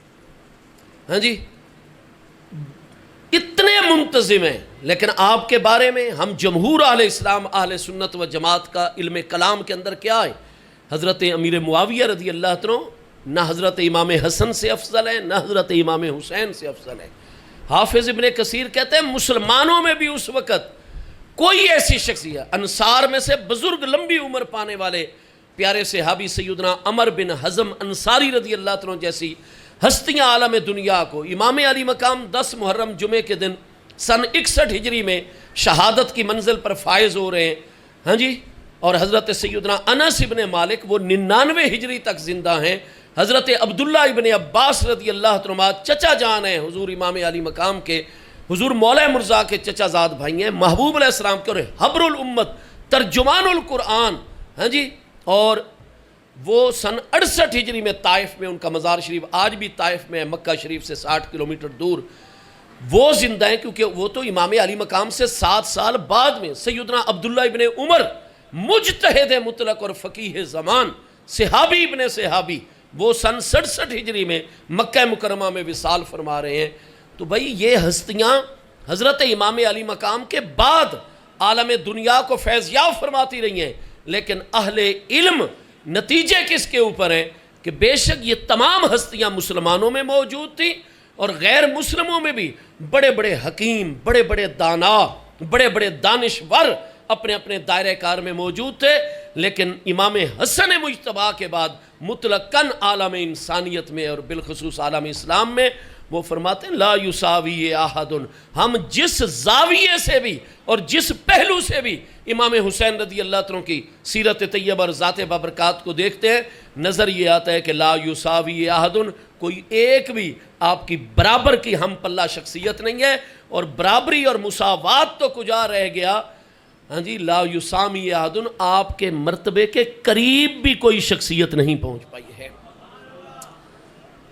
اتنے منتظم ہیں، لیکن آپ کے بارے میں ہم جمہور اہل اسلام اہل سنت و جماعت کا علم کلام کے اندر کیا ہے؟ حضرت امیر معاویہ رضی اللہ عنہ نہ حضرت امام حسن سے افضل ہے نہ حضرت امام حسین سے افضل ہے. حافظ ابن کثیر کہتے ہیں مسلمانوں میں بھی اس وقت کوئی ایسی شخصیت، انصار میں سے بزرگ لمبی عمر پانے والے پیارے صحابی سیدنا عمر بن حزم انصاری رضی اللہ عنہ جیسی ہستیاں عالم دنیا کو امام علی مقام 10 محرم جمعے کے دن سن 61 ہجری میں شہادت کی منزل پر فائز ہو رہے ہیں، ہاں جی، اور حضرت سیدنا انس ابن مالک وہ 99 ہجری تک زندہ ہیں، حضرت عبداللہ ابن عباس رضی اللہ عنہ چچا جان ہیں حضور امام علی مقام کے، حضور مولا مرزا کے چچا زاد بھائی ہیں، محبوب علیہ السلام کے اور حبر الامت ترجمان القرآن، ہاں جی، اور وہ سن 68 ہجری میں طائف میں ان کا مزار شریف آج بھی طائف میں ہے، مکہ شریف سے 60 کلومیٹر دور وہ زندہ ہیں، کیونکہ وہ تو امام علی مقام سے 7 سال بعد میں سیدنا عبداللہ ابن عمر مجتہد مطلق اور فقیہ زمان صحابی ابن صحابی وہ سن 67 ہجری میں مکہ مکرمہ میں وصال فرما رہے ہیں۔ تو بھائی یہ ہستیاں حضرت امام علی مقام کے بعد عالم دنیا کو فیض یاب فرماتی رہی ہیں، لیکن اہل علم نتیجے کس کے اوپر ہیں کہ بے شک یہ تمام ہستیاں مسلمانوں میں موجود تھیں اور غیر مسلموں میں بھی بڑے بڑے حکیم، بڑے بڑے دانا، بڑے بڑے دانشور اپنے اپنے دائرہ کار میں موجود تھے، لیکن امام حسن مجتبیٰ کے بعد مطلقاً عالم انسانیت میں اور بالخصوص عالم اسلام میں وہ فرماتے ہیں لا یساوی احد، ہم جس زاویے سے بھی اور جس پہلو سے بھی امام حسین رضی اللہ عنہ کی سیرت طیبہ اور ذات بابرکات کو دیکھتے ہیں، نظر یہ آتا ہے کہ لا یساوی احد، کوئی ایک بھی آپ کی برابر کی ہم پلہ شخصیت نہیں ہے، اور برابری اور مساوات تو کجا رہ گیا، ہاں جی، لا یسامی احد، آپ کے مرتبے کے قریب بھی کوئی شخصیت نہیں پہنچ پائی ہے۔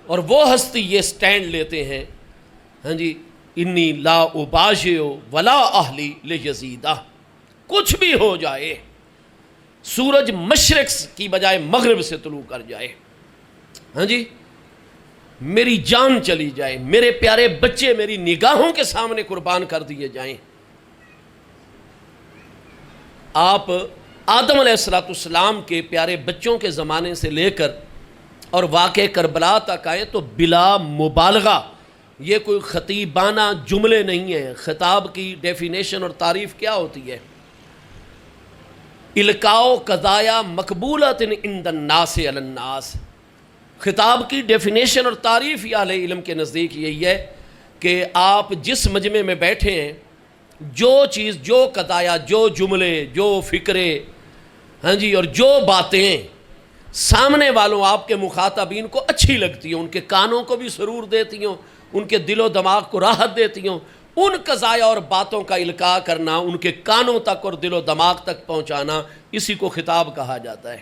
اور وہ ہستی یہ سٹینڈ لیتے ہیں، ہاں جی، انی لا اباجع ولا اہلی لیزیدہ، کچھ بھی ہو جائے، سورج مشرق کی بجائے مغرب سے طلوع کر جائے، ہاں جی، میری جان چلی جائے، میرے پیارے بچے میری نگاہوں کے سامنے قربان کر دیے جائیں، آپ آدم علیہ السلام کے پیارے بچوں کے زمانے سے لے کر اور واقع کربلا تک آئے تو بلا مبالغہ یہ کوئی خطیبانہ جملے نہیں ہیں۔ خطاب کی ڈیفینیشن اور تعریف کیا ہوتی ہے؟ القاء قضایا مقبولۃ عند الناس علی الناس، خطاب کی ڈیفینیشن اور تعریف اہل علم کے نزدیک یہی ہے کہ آپ جس مجمع میں بیٹھے ہیں جو چیز، جو قضایا، جو جملے، جو فکرے، ہاں جی، اور جو باتیں سامنے والوں آپ کے مخاطبین کو اچھی لگتی ہوں، ان کے کانوں کو بھی سرور دیتی ہوں، ان کے دل و دماغ کو راحت دیتی ہوں، ان قضایا اور باتوں کا القاء کرنا، ان کے کانوں تک اور دل و دماغ تک پہنچانا، اسی کو خطاب کہا جاتا ہے۔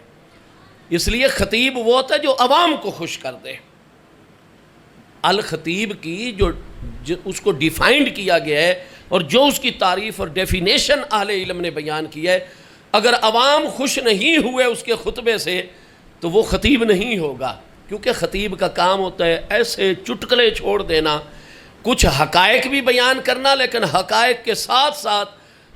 اس لیے خطیب وہ ہوتا ہے جو عوام کو خوش کر دے۔ الخطیب کی جو اس کو ڈیفائنڈ کیا گیا ہے اور جو اس کی تعریف اور ڈیفینیشن اہل علم نے بیان کی ہے، اگر عوام خوش نہیں ہوئے اس کے خطبے سے تو وہ خطیب نہیں ہوگا، کیونکہ خطیب کا کام ہوتا ہے ایسے چٹکلے چھوڑ دینا، کچھ حقائق بھی بیان کرنا، لیکن حقائق کے ساتھ ساتھ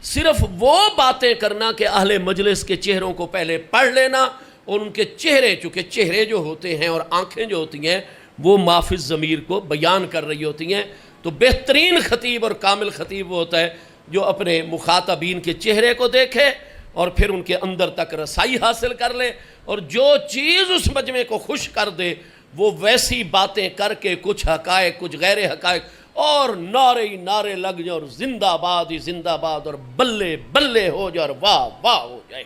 صرف وہ باتیں کرنا کہ اہل مجلس کے چہروں کو پہلے پڑھ لینا، اور ان کے چہرے، چونکہ چہرے جو ہوتے ہیں اور آنکھیں جو ہوتی ہیں وہ مافز ضمیر کو بیان کر رہی ہوتی ہیں۔ تو بہترین خطیب اور کامل خطیب وہ ہوتا ہے جو اپنے مخاطبین کے چہرے کو دیکھے اور پھر ان کے اندر تک رسائی حاصل کر لے، اور جو چیز اس مجمع کو خوش کر دے وہ ویسی باتیں کر کے کچھ حقائق، کچھ غیر حقائق، اور نعرے ہی نعرے لگ جائے اور زندہ باد ہی زندہ باد اور بلے بلے ہو جائے اور واہ واہ ہو جائے،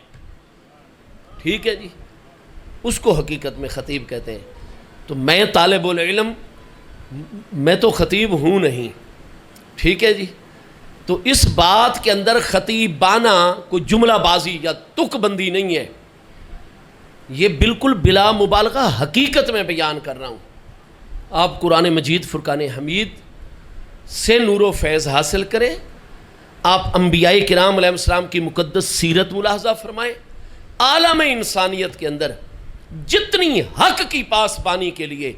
ٹھیک ہے جی، اس کو حقیقت میں خطیب کہتے ہیں۔ تو میں طالب العلم، میں تو خطیب ہوں نہیں، ٹھیک ہے جی، تو اس بات کے اندر خطیبانہ کوئی جملہ بازی یا تک بندی نہیں ہے، یہ بالکل بلا مبالغہ حقیقت میں بیان کر رہا ہوں۔ آپ قرآن مجید فرقان حمید سے نور و فیض حاصل کریں، آپ انبیاء کرام علیہ السلام کی مقدس سیرت ملاحظہ فرمائیں، عالم انسانیت کے اندر جتنی حق کی پاسبانی کے لیے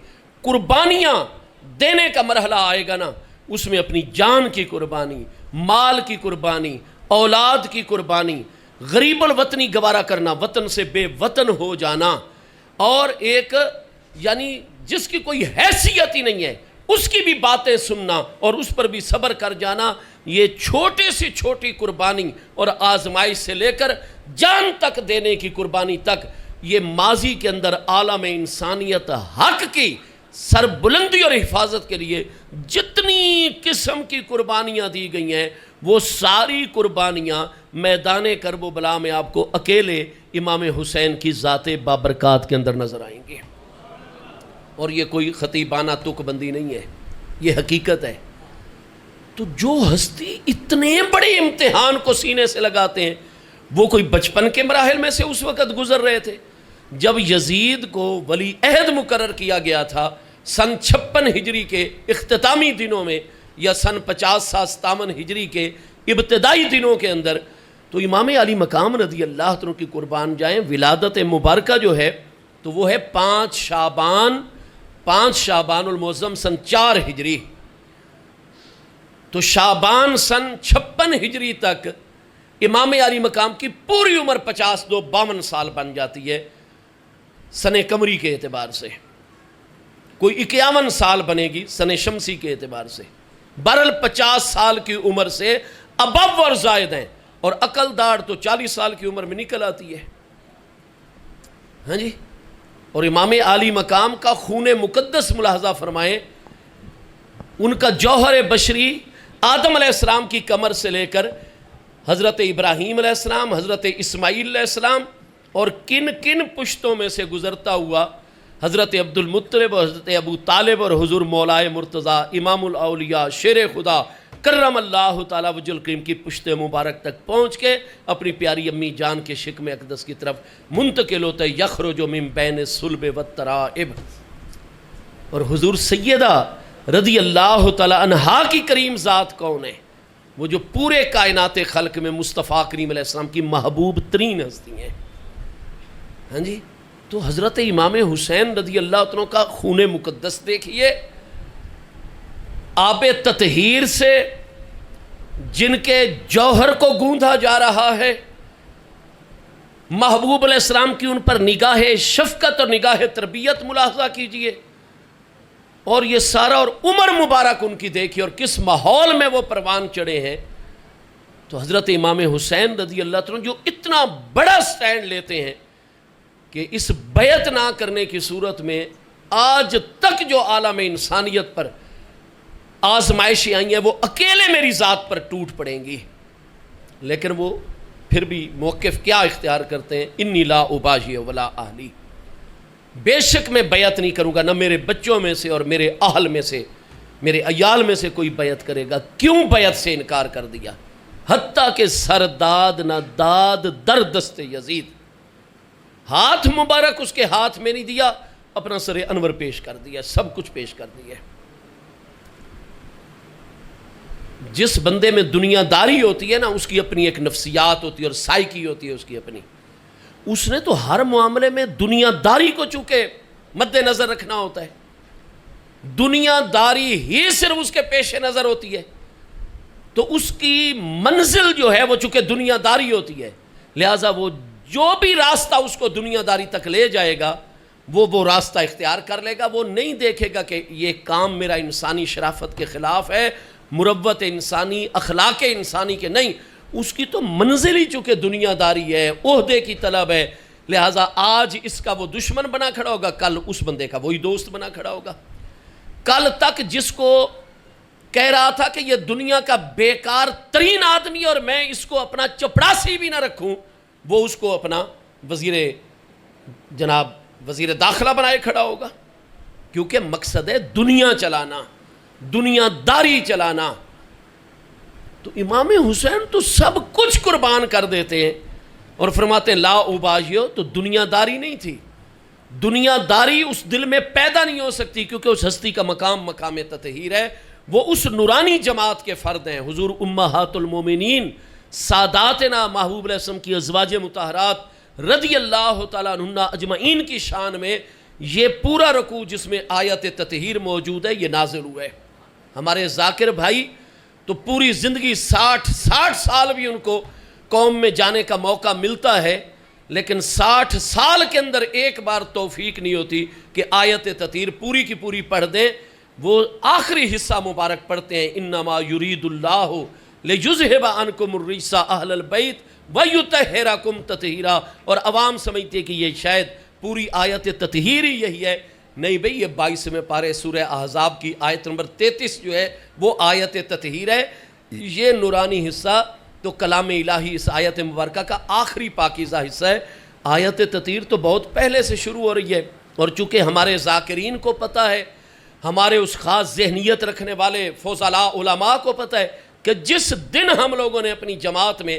قربانیاں دینے کا مرحلہ آئے گا نا، اس میں اپنی جان کی قربانی، مال کی قربانی، اولاد کی قربانی، غریب الوطنی گوارا کرنا، وطن سے بے وطن ہو جانا، اور ایک یعنی جس کی کوئی حیثیت ہی نہیں ہے اس کی بھی باتیں سننا اور اس پر بھی صبر کر جانا، یہ چھوٹے سے چھوٹی قربانی اور آزمائش سے لے کر جان تک دینے کی قربانی تک یہ ماضی کے اندر عالم انسانیت حق کی سربلندی اور حفاظت کے لیے جتنی قسم کی قربانیاں دی گئی ہیں وہ ساری قربانیاں میدان کرب و بلا میں آپ کو اکیلے امام حسین کی ذات بابرکات کے اندر نظر آئیں گے. اور یہ کوئی خطیبانہ تک بندی نہیں ہے، یہ حقیقت ہے. تو جو ہستی اتنے بڑے امتحان کو سینے سے لگاتے ہیں وہ کوئی بچپن کے مراحل میں سے اس وقت گزر رہے تھے جب یزید کو ولی عہد مقرر کیا گیا تھا سن 56 ہجری کے اختتامی دنوں میں یا سن 50-57 ہجری کے ابتدائی دنوں کے اندر. تو امام علی مقام رضی اللہ عنہ کی قربان جائیں ولادت مبارکہ جو ہے تو وہ ہے 5 شعبان المعظم سن 4 ہجری. تو شعبان سن 56 ہجری تک امام علی مقام کی پوری عمر 52 سال بن جاتی ہے سن قمری کے اعتبار سے. کوئی 51 سال بنے گی سن شمسی کے اعتبار سے. بہرحال 50 سال کی عمر سے ابو اور زائد ہیں اور عقل دار تو 40 سال کی عمر میں نکل آتی ہے. ہاں جی. اور امام علی مقام کا خون مقدس ملاحظہ فرمائیں، ان کا جوہر بشری آدم علیہ السلام کی کمر سے لے کر حضرت ابراہیم علیہ السلام، حضرت اسماعیل علیہ السلام اور کن کن پشتوں میں سے گزرتا ہوا حضرت عبد المطلب اور حضرت ابو طالب اور حضور مولائے مرتضیٰ امام الاولیاء شیر خدا کرم اللہ تعالیٰ وجہ الکریم کی پشت مبارک تک پہنچ کے اپنی پیاری امی جان کے شکم اقدس کی طرف منتقل ہوتا ہے. یخرج من بین صلب والترائب. اور حضور سیدہ رضی اللہ تعالیٰ عنہا کی کریم ذات کون ہے؟ وہ جو پورے کائنات خلق میں مصطفیٰ کریم علیہ السلام کی محبوب ترین ہستی ہیں. ہاں جی. تو حضرت امام حسین رضی اللہ عنہ کا خون مقدس دیکھیے، آب تطہیر سے جن کے جوہر کو گوندھا جا رہا ہے، محبوب علیہ السلام کی ان پر نگاہ شفقت اور نگاہ تربیت ملاحظہ کیجئے. اور یہ سارا اور عمر مبارک ان کی دیکھیے اور کس ماحول میں وہ پروان چڑھے ہیں. تو حضرت امام حسین رضی اللہ عنہ جو اتنا بڑا سٹینڈ لیتے ہیں کہ اس بیعت نہ کرنے کی صورت میں آج تک جو عالم انسانیت پر آزمائشیں آئی ہیں وہ اکیلے میری ذات پر ٹوٹ پڑیں گی. لیکن وہ پھر بھی موقف کیا اختیار کرتے ہیں؟ انی لا اباجی ولا اہلی، بے شک میں بیعت نہیں کروں گا، نہ میرے بچوں میں سے اور میرے اہل میں سے، میرے عیال میں سے کوئی بیعت کرے گا. کیوں بیعت سے انکار کر دیا؟ حتیٰ کہ سر داد نہ داد در دست یزید، ہاتھ مبارک اس کے ہاتھ میں نہیں دیا، اپنا سر انور پیش کر دیا، سب کچھ پیش کر دیا. جس بندے میں دنیا داری ہوتی ہے نا، اس کی اپنی ایک نفسیات ہوتی ہے اور سائیکی ہوتی ہے اس کی اپنی. اس نے تو ہر معاملے میں دنیا داری کو چونکہ مد نظر رکھنا ہوتا ہے، دنیا داری ہی صرف اس کے پیش نظر ہوتی ہے. تو اس کی منزل جو ہے وہ چونکہ دنیا داری ہوتی ہے، لہٰذا وہ جو بھی راستہ اس کو دنیا داری تک لے جائے گا وہ راستہ اختیار کر لے گا. وہ نہیں دیکھے گا کہ یہ کام میرا انسانی شرافت کے خلاف ہے، مروت انسانی، اخلاق انسانی کے نہیں. اس کی تو منزل ہی چونکہ دنیا داری ہے، عہدے کی طلب ہے، لہٰذا آج اس کا وہ دشمن بنا کھڑا ہوگا، کل اس بندے کا وہی دوست بنا کھڑا ہوگا. کل تک جس کو کہہ رہا تھا کہ یہ دنیا کا بیکار ترین آدمی اور میں اس کو اپنا چپڑاسی بھی نہ رکھوں، وہ اس کو اپنا وزیر داخلہ بنائے کھڑا ہوگا. کیونکہ مقصد ہے دنیا چلانا، دنیا داری چلانا. تو امام حسین تو سب کچھ قربان کر دیتے ہیں اور فرماتے ہیں لا اباجیو. تو دنیا داری نہیں تھی، دنیا داری اس دل میں پیدا نہیں ہو سکتی کیونکہ اس ہستی کا مقام تطہیر ہے. وہ اس نورانی جماعت کے فرد ہیں. حضور امہات المومنین ساداتنا محبوب علیہ السلام کی ازواج مطہرات رضی اللہ تعالیٰ عنہن اجمعین کی شان میں یہ پورا رکوع جس میں آیت تطہیر موجود ہے یہ نازل ہوا ہے. ہمارے ذاکر بھائی تو پوری زندگی 60 سال بھی ان کو قوم میں جانے کا موقع ملتا ہے، لیکن 60 سال کے اندر ایک بار توفیق نہیں ہوتی کہ آیت تطہیر پوری کی پوری پڑھ دیں. وہ آخری حصہ مبارک پڑھتے ہیں انما یرید اللہ لیذھب عنکم الرجس اہل البیت وَيُطَهِّرَكُمْ تَطْهِيرًا، اور عوام سمجھتی ہے کہ یہ شاید پوری آیت تطہیر ہی یہی ہے. نہیں بھئی، یہ 22ویں پارے سورہ احزاب کی آیت نمبر 33 جو ہے وہ آیت تطہیر ہے. یہ نورانی حصہ تو کلام الہی اس آیت مبارکہ کا آخری پاکیزہ حصہ ہے. آیت تطہیر تو بہت پہلے سے شروع ہو رہی ہے، اور چونکہ ہمارے ذاکرین کو پتہ ہے، ہمارے اس خاص ذہنیت رکھنے والے فضلاء علماء کو پتہ ہے کہ جس دن ہم لوگوں نے اپنی جماعت میں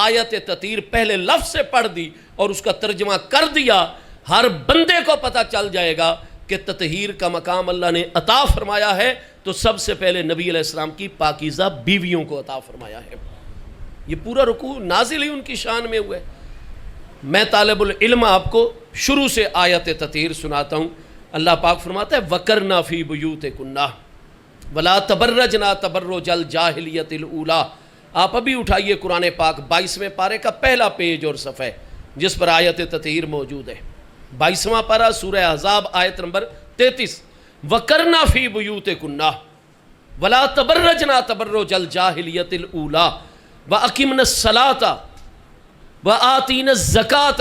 آیت تطہیر پہلے لفظ سے پڑھ دی اور اس کا ترجمہ کر دیا، ہر بندے کو پتہ چل جائے گا کہ تطہیر کا مقام اللہ نے عطا فرمایا ہے تو سب سے پہلے نبی علیہ السلام کی پاکیزہ بیویوں کو عطا فرمایا ہے. یہ پورا رکوع نازل ہی ان کی شان میں ہوا ہے. میں طالب العلم آپ کو شروع سے آیت تطہیر سناتا ہوں. اللہ پاک فرماتا ہے وَقَرْنَا فِي بُيُوتِكُنَّ وَلَا تَبَرَّجْنَا تَبَرُّجَ الْجَاهِلِيَّةِ الْأُولَىٰ. آپ ابھی اٹھائیے قرآن پاک 22ویں پارے کا پہلا پیج اور صفحہ جس پر آیت تطہیر موجود ہے. 22واں پارہ سورہ احزاب آیت نمبر 33. وَقَرْنَا فِي بُيُوتِكُنَّ وَلَا تَبَرَّجْنَا تَبَرُّجَ الْجَاهِلِيَّةِ الْأُولَىٰ وَأَقِمْنَا الصَّلَاةَ وَآتِينَا الزَّكَاةَ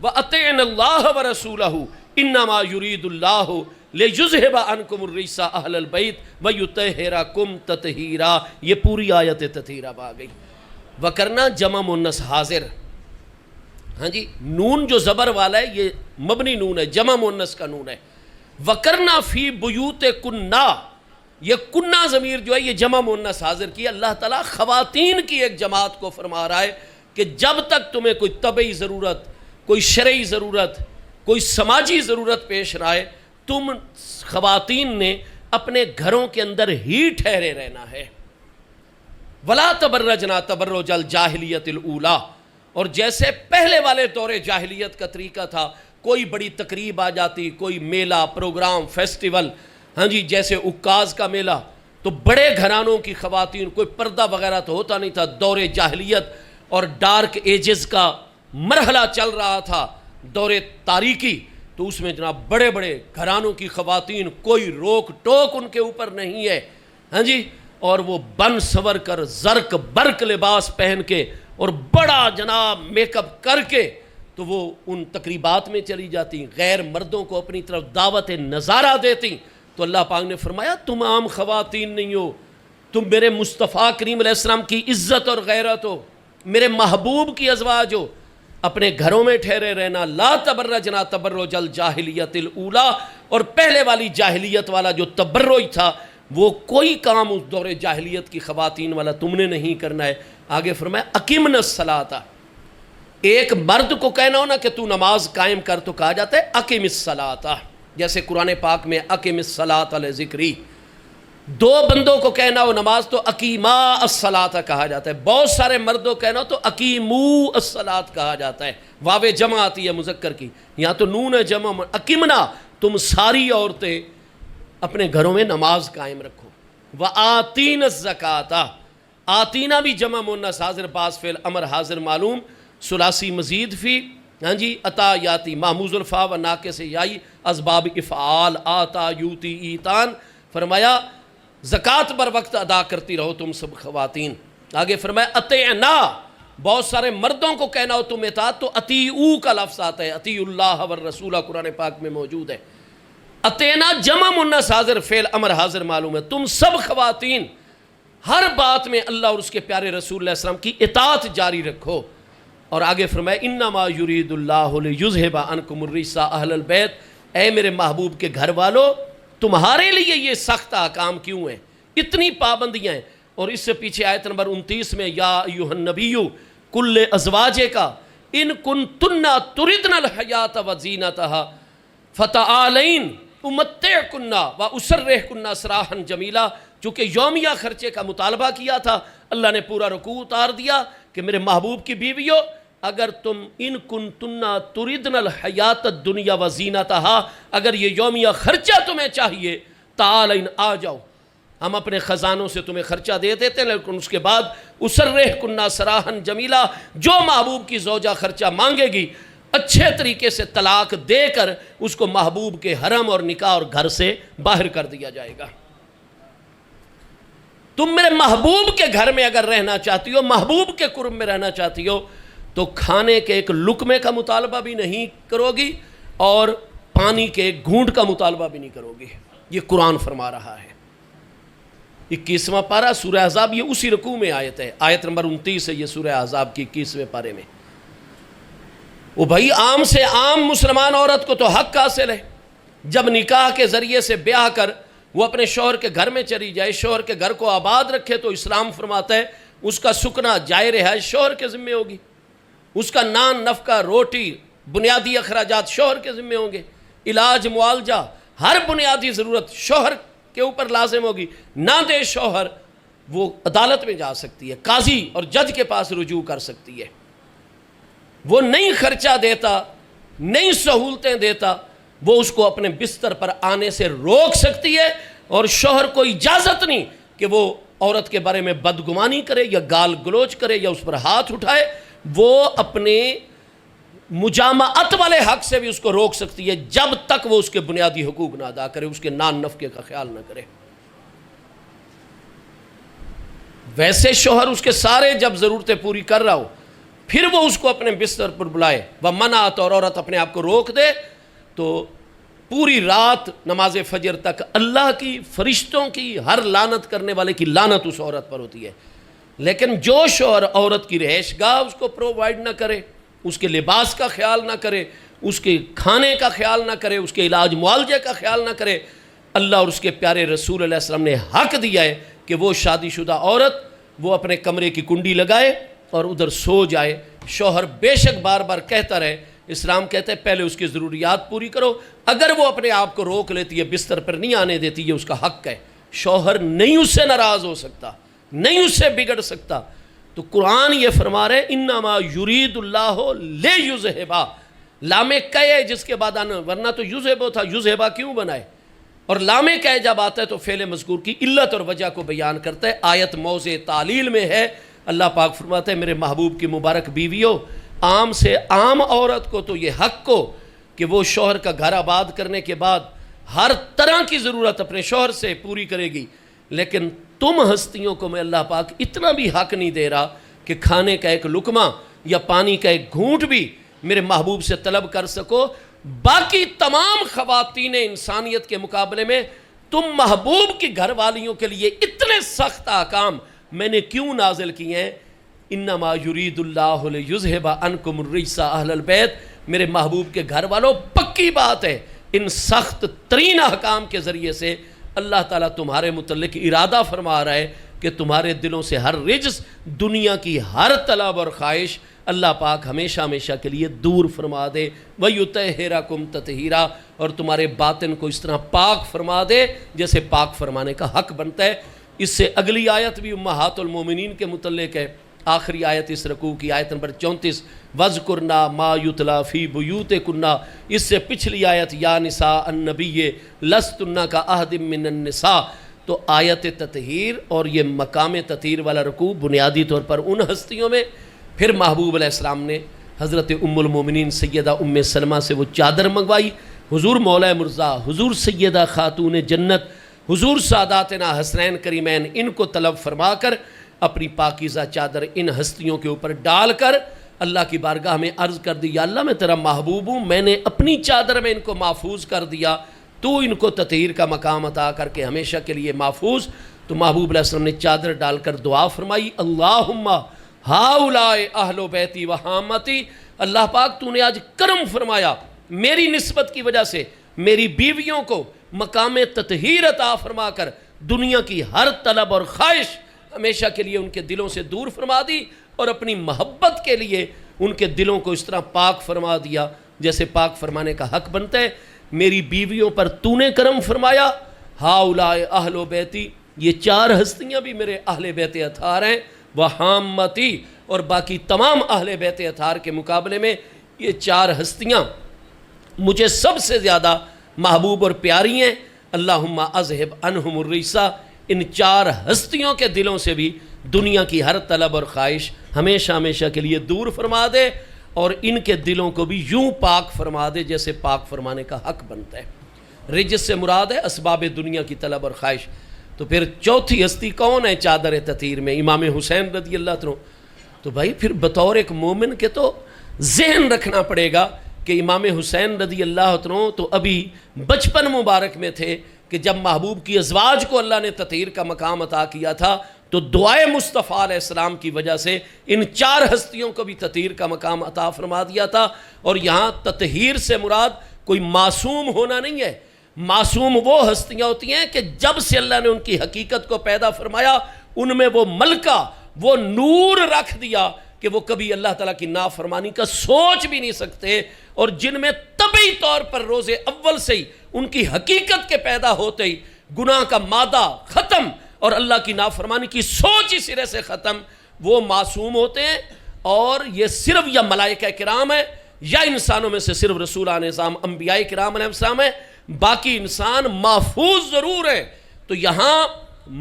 وَأَطِعْنَا اللَّهَ وَرَسُولَهُ إِنَّمَا يُرِيدُ اللَّهُ لِيُذْهِبَ عَنْكُمُ الرِّجْسَ أَهْلَ الْبَيْتِ وَيُطَهِّرَكُمْ تَطْهِيرًا. یہ پوری آیت تطہیر اب آ گئی. وَقَرْنَا جمع مؤنث حاضر. ہاں جی، نون جو زبر والا ہے یہ مبنی نون ہے، جمع مؤنث کا نون ہے. وَقَرْنَا فِي بُيُوتِكُنَّ، یہ کنہ ضمیر جو ہے یہ جمع مؤنث حاضر کی. اللہ تعالیٰ خواتین کی ایک جماعت کو فرما رہا ہے کہ جب تک تمہیں کوئی طبعی ضرورت، کوئی شرعی ضرورت، کوئی سماجی ضرورت پیش نہ آئے، تم خواتین نے اپنے گھروں کے اندر ہی ٹھہرے رہنا ہے. وَلَا تَبَرَّجْنَا تَبَرُّجَ الْجَاهِلِيَّةِ الْأُولَىٰ، اور جیسے پہلے والے دور جاہلیت کا طریقہ تھا، کوئی بڑی تقریب آ جاتی، کوئی میلہ، پروگرام، فیسٹیول، ہاں جی جیسے عکاظ کا میلہ، تو بڑے گھرانوں کی خواتین، کوئی پردہ وغیرہ تو ہوتا نہیں تھا. دور جاہلیت اور ڈارک ایجز کا مرحلہ چل رہا تھا، دور تاریکی، تو اس میں جناب بڑے بڑے گھرانوں کی خواتین، کوئی روک ٹوک ان کے اوپر نہیں ہے. ہاں جی، اور وہ بن سور کر زرق برق لباس پہن کے اور بڑا جناب میک اپ کر کے تو وہ ان تقریبات میں چلی جاتی، غیر مردوں کو اپنی طرف دعوت نظارہ دیتی. تو اللہ پاک نے فرمایا تم عام خواتین نہیں ہو، تم میرے مصطفیٰ کریم علیہ السلام کی عزت اور غیرت ہو، میرے محبوب کی ازواج ہو. اپنے گھروں میں ٹھہرے رہنا. لا تبرجنا تبرج الجاہلیت الاولیٰ، اور پہلے والی جاہلیت والا جو تبرج تھا وہ کوئی کام اس دور جاہلیت کی خواتین والا تم نے نہیں کرنا ہے. آگے فرمایا اقیمنا الصلاۃ. ایک مرد کو کہنا ہو نا کہ تو نماز قائم کر تو کہا جاتا ہے اقیم الصلاۃ، جیسے قرآن پاک میں اقیم الصلاۃ لذکری. دو بندوں کو کہنا ہو نماز تو اقیما الصلاۃ کہا جاتا ہے. بہت سارے مردوں کو کہنا ہو تو اقیمو الصلاۃ کہا جاتا ہے. واو جمع آتی ہے مذکر کی، یہاں تو نون ہے جمع. اقیمنا، تم ساری عورتیں اپنے گھروں میں نماز قائم رکھو. وآتین الزکاۃ، آتینا بھی جمع مؤنث حاضر، بعض فعل امر حاضر معلوم، ثلاثی مزید فی، ہاں جی عطا یاتی محموز الفا و ناقص یائی اسباب افعال آتا یوتی ایتان. فرمایا زکوٰۃ بر وقت ادا کرتی رہو تم سب خواتین. آگے فرمایا اطیعنا، بہت سارے مردوں کو کہنا ہو تم اطاعت تو اطیعو کا لفظ آتا ہے، اطیعوا اللہ والرسول قرآن پاک میں موجود ہے. اطیعنا جمع مؤنث حاضر، فعل امر حاضر معلوم ہے. تم سب خواتین ہر بات میں اللہ اور اس کے پیارے رسول اللہ علیہ السلام کی اطاعت جاری رکھو. اور آگے فرمایا انما یرید اللہ لیذھب عنکم الرجس اہل البیت، اے میرے محبوب کے گھر والو تمہارے لیے یہ سخت احکام کیوں ہیں، اتنی پابندیاں ہیں. اور اس سے پیچھے آیت نمبر 29 میں یا ایھا النبی کل ازواجک ان کنتن تردن الحیاۃ وزینتہا فتعالین امتعکن واسرحکن سراحا جمیلا. چونکہ یومیہ خرچے کا مطالبہ کیا تھا، اللہ نے پورا رکوع اتار دیا کہ میرے محبوب کی بیویو اگر تم ان کنتن تردن الحیات الدنیا وزینتہا، اگر یہ یومیہ خرچہ تمہیں چاہیے، تعالین آ جاؤ، ہم اپنے خزانوں سے تمہیں خرچہ دے دیتے ہیں، لیکن اس کے بعد اسرحکن سراحا جمیلا، جو محبوب کی زوجہ خرچہ مانگے گی اچھے طریقے سے طلاق دے کر اس کو محبوب کے حرم اور نکاح اور گھر سے باہر کر دیا جائے گا. تم میرے محبوب کے گھر میں اگر رہنا چاہتی ہو، محبوب کے قرب میں رہنا چاہتی ہو، تو کھانے کے ایک لقمے کا مطالبہ بھی نہیں کرو گی اور پانی کے ایک گھونٹ کا مطالبہ بھی نہیں کرو گی. یہ قرآن فرما رہا ہے. 21واں پارہ سورہ احزاب، یہ اسی رکوع میں آیت ہے، آیت نمبر 29 ہے یہ سورہ احزاب کی 21ویں پارے میں. وہ بھائی عام سے عام مسلمان عورت کو تو حق حاصل ہے، جب نکاح کے ذریعے سے بیاہ کر وہ اپنے شوہر کے گھر میں چلی جائے، شوہر کے گھر کو آباد رکھے، تو اسلام فرماتا ہے اس کا سکنا جائے رہائش شوہر کے ذمہ ہوگی، اس کا نان نفقہ روٹی بنیادی اخراجات شوہر کے ذمہ ہوں گے، علاج معالجہ ہر بنیادی ضرورت شوہر کے اوپر لازم ہوگی. نہ دے شوہر، وہ عدالت میں جا سکتی ہے، قاضی اور جج کے پاس رجوع کر سکتی ہے. وہ نہیں خرچہ دیتا، نہیں سہولتیں دیتا، وہ اس کو اپنے بستر پر آنے سے روک سکتی ہے، اور شوہر کو اجازت نہیں کہ وہ عورت کے بارے میں بدگمانی کرے یا گال گلوچ کرے یا اس پر ہاتھ اٹھائے. وہ اپنے مجامعت والے حق سے بھی اس کو روک سکتی ہے جب تک وہ اس کے بنیادی حقوق نہ ادا کرے، اس کے نان نفقے کا خیال نہ کرے. ویسے شوہر اس کے سارے جب ضرورتیں پوری کر رہا ہو، پھر وہ اس کو اپنے بستر پر بلائے ومنعت، اور عورت اپنے آپ کو روک دے، تو پوری رات نماز فجر تک اللہ کی، فرشتوں کی، ہر لعنت کرنے والے کی لعنت اس عورت پر ہوتی ہے. لیکن جو شوہر عورت کی رہائش گاہ اس کو پرووائڈ نہ کرے، اس کے لباس کا خیال نہ کرے، اس کے کھانے کا خیال نہ کرے، اس کے علاج معالجے کا خیال نہ کرے، اللہ اور اس کے پیارے رسول علیہ السلام نے حق دیا ہے کہ وہ شادی شدہ عورت وہ اپنے کمرے کی کنڈی لگائے اور ادھر سو جائے. شوہر بے شک بار بار کہتا رہے، اسلام کہتا ہے پہلے اس کی ضروریات پوری کرو. اگر وہ اپنے آپ کو روک لیتی ہے، بستر پر نہیں آنے دیتی، یہ اس کا حق ہے. شوہر نہیں اس سے ناراض ہو سکتا، نہیں اس سے بگڑ سکتا. تو قرآن یہ فرما رہے انما یرید اللہ لیذہبا، لام کئے جس کے بعد آنا، ورنہ تو یذہبو تھا، یذہبا کیوں بنائے؟ اور لام کئے جب آتا ہے تو فعل مذکور کی علت اور وجہ کو بیان کرتا ہے. آیت موضع تعلیل میں ہے. اللہ پاک فرماتا ہے میرے محبوب کی مبارک بیویوں، عام سے عام عورت کو تو یہ حق کو کہ وہ شوہر کا گھر آباد کرنے کے بعد ہر طرح کی ضرورت اپنے شوہر سے پوری کرے گی. لیکن تم ہستیوں کو میں اللہ پاک اتنا بھی حق نہیں دے رہا کہ کھانے کا ایک لقمہ یا پانی کا ایک گھونٹ بھی میرے محبوب سے طلب کر سکو. باقی تمام خواتین انسانیت کے مقابلے میں تم محبوب کی گھر والیوں کے لیے اتنے سخت احکام میں نے کیوں نازل کیے ہیں؟ انما یرید اللہ لیذہب عنکم الرجس اہل البیت، میرے محبوب کے گھر والوں پکی بات ہے ان سخت ترین احکام کے ذریعے سے اللہ تعالیٰ تمہارے متعلق ارادہ فرما رہا ہے کہ تمہارے دلوں سے ہر رجس، دنیا کی ہر طلب اور خواہش اللہ پاک ہمیشہ ہمیشہ کے لیے دور فرما دے. وَيُطَهِّرَكُمْ تَطْهِيرًا، اور تمہارے باطن کو اس طرح پاک فرما دے جیسے پاک فرمانے کا حق بنتا ہے. اس سے اگلی آیت بھی امہات المومنین کے متعلق ہے، آخری آیت اس رکوع کی، آیت نمبر 34، وَاذْكُرْنَا مَا يُتْلَى فِي بُيُوتِكُنَّ. اس سے پچھلی آیت یا نساء النبی لستن کاحد من النساء. تو آیت تطہیر اور یہ مقام تطہیر والا رکوع بنیادی طور پر ان ہستیوں میں. پھر محبوب علیہ السلام نے حضرت ام المومنین سیدہ ام سلمہ سے وہ چادر منگوائی. حضور مولا مرزا، حضور سیدہ خاتون جنت، حضور ساداتنا حسنین کریمین، ان کو طلب فرما کر اپنی پاکیزہ چادر ان ہستیوں کے اوپر ڈال کر اللہ کی بارگاہ میں عرض کر دی، یا اللہ میں تیرا محبوب ہوں، میں نے اپنی چادر میں ان کو محفوظ کر دیا، تو ان کو تطہیر کا مقام عطا کر کے ہمیشہ کے لیے محفوظ. تو محبوب علیہ السلام نے چادر ڈال کر دعا فرمائی، اللہم ہاؤلاء اہل بیتی و حامتی. اللہ پاک تو نے آج کرم فرمایا، میری نسبت کی وجہ سے میری بیویوں کو مقام تطہیر عطا فرما کر دنیا کی ہر طلب اور خواہش ہمیشہ کے لیے ان کے دلوں سے دور فرما دی، اور اپنی محبت کے لیے ان کے دلوں کو اس طرح پاک فرما دیا جیسے پاک فرمانے کا حق بنتا ہے. میری بیویوں پر تو نے کرم فرمایا. ہاؤلاء اہل بیتی، یہ چار ہستیاں بھی میرے اہل بیت اطہار ہیں. وحامتی، اور باقی تمام اہل بیت اطہار کے مقابلے میں یہ چار ہستیاں مجھے سب سے زیادہ محبوب اور پیاری ہیں. اللہم اذہب عنہم الرجس، ان چار ہستیوں کے دلوں سے بھی دنیا کی ہر طلب اور خواہش ہمیشہ ہمیشہ کے لیے دور فرما دے، اور ان کے دلوں کو بھی یوں پاک فرما دے جیسے پاک فرمانے کا حق بنتا ہے. رجس سے مراد ہے اسباب دنیا کی طلب اور خواہش. تو پھر چوتھی ہستی کون ہے چادر تطہیر میں؟ امام حسین رضی اللہ عنہ. تو بھائی پھر بطور ایک مومن کے تو ذہن رکھنا پڑے گا کہ امام حسین رضی اللہ عنہ تو ابھی بچپن مبارک میں تھے کہ جب محبوب کی ازواج کو اللہ نے تطہیر کا مقام عطا کیا تھا تو دعائے مصطفیٰ علیہ السلام کی وجہ سے ان 4 ہستیوں کو بھی تطہیر کا مقام عطا فرما دیا تھا. اور یہاں تطہیر سے مراد کوئی معصوم ہونا نہیں ہے. معصوم وہ ہستیاں ہوتی ہیں کہ جب سے اللہ نے ان کی حقیقت کو پیدا فرمایا ان میں وہ ملکہ، وہ نور رکھ دیا کہ وہ کبھی اللہ تعالیٰ کی نافرمانی کا سوچ بھی نہیں سکتے، اور جن میں طبعی طور پر روز اول سے ہی ان کی حقیقت کے پیدا ہوتے ہی گناہ کا مادہ ختم اور اللہ کی نافرمانی کی سوچ ہی سرے سے ختم، وہ معصوم ہوتے ہیں. اور یہ صرف یا ملائکہ کرام ہے یا انسانوں میں سے صرف رسولان نظام انبیاء کرام علیہ السلام ہے، باقی انسان محفوظ ضرور ہے. تو یہاں